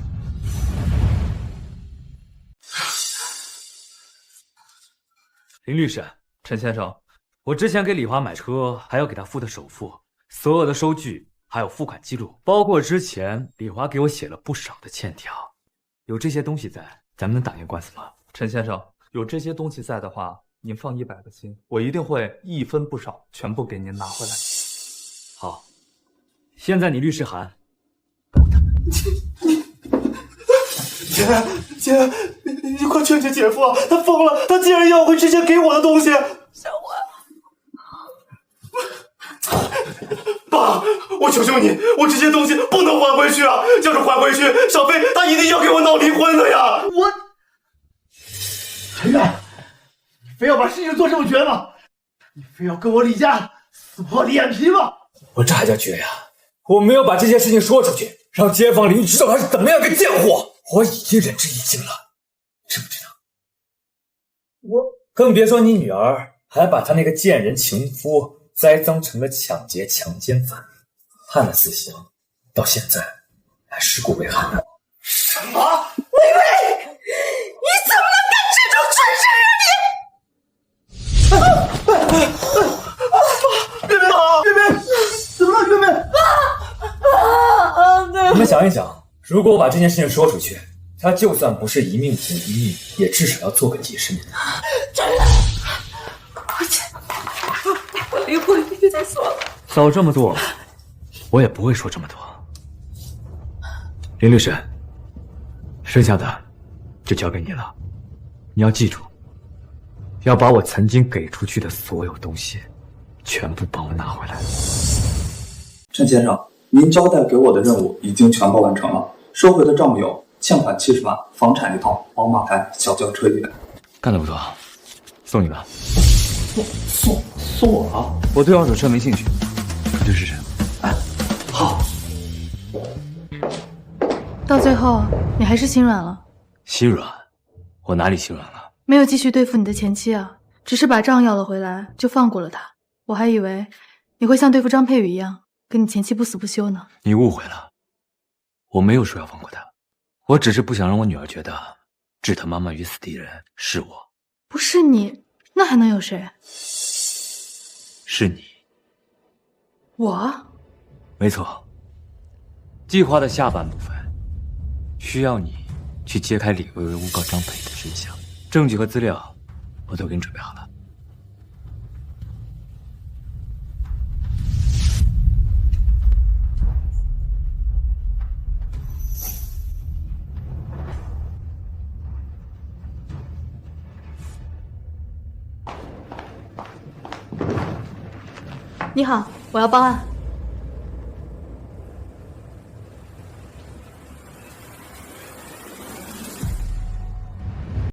Speaker 9: 林律师，
Speaker 19: 陈先生，
Speaker 9: 我之前给李华买车，还要给他付的首付，所有的收据还有付款记录，包括之前李华给我写了不少的欠条，有这些东西在，咱们能打赢官司吗？
Speaker 19: 陈先生，有这些东西在的话，您放100个心，我一定会1分不少全部给您拿回来。
Speaker 9: 好，现在你律师函。
Speaker 12: 姐，你快劝劝姐夫啊！他疯了，他竟然要回之前给我的东西。
Speaker 11: 小
Speaker 12: 花，爸，我求求你，我这些东西不能还回去啊！要是还回去，小飞他一定要给我闹离婚的呀！
Speaker 10: 陈远，你非要把事情做这么绝吗？你非要跟我李家撕破脸皮吗？
Speaker 16: 我这还叫绝呀！我没有把这件事情说出去，让街坊邻居知道他是怎么样个贱货，我已经仁至义尽了，知不知道？我更别说你女儿，还把她那个贱人情夫栽赃成了抢劫强奸犯，判了死刑，到现在还尸骨未寒呢。
Speaker 12: 什么？
Speaker 13: 薇薇，你怎么能干
Speaker 12: 别别好，别别，怎么了，别别？
Speaker 9: 你们想一想，如果我把这件事情说出去，他就算不是一命补一命，也至少要做个几十年。
Speaker 11: 我离婚，别再说了。
Speaker 9: 早这么做，我也不会说这么多。林律师，剩下的就交给你了。你要记住，要把我曾经给出去的所有东西，全部帮我拿回来。
Speaker 20: 陈先生，您交代给我的任务已经全部完成了，收回的账目有欠款70万、房产1套、宝马牌、小轿车1辆。
Speaker 9: 干得不错，送你吧。
Speaker 20: 送我啊？
Speaker 9: 我对二手车没兴趣，这是谁？
Speaker 20: 哎，好。
Speaker 14: 到最后，你还是心软了。
Speaker 9: 心软？我哪里心软了？
Speaker 14: 没有继续对付你的前妻啊，只是把账要了回来，就放过了她。我还以为你会像对付张佩宇一样，跟你前妻不死不休呢。
Speaker 9: 你误会了，我没有说要放过她，我只是不想让我女儿觉得置她妈妈于死地人是我。
Speaker 14: 不是你，那还能有谁？
Speaker 9: 是你。
Speaker 14: 我？
Speaker 9: 没错。计划的下半部分，需要你去揭开李薇薇诬告张佩的真相，证据和资料我都给你准备好了。
Speaker 14: 你好，我要报案。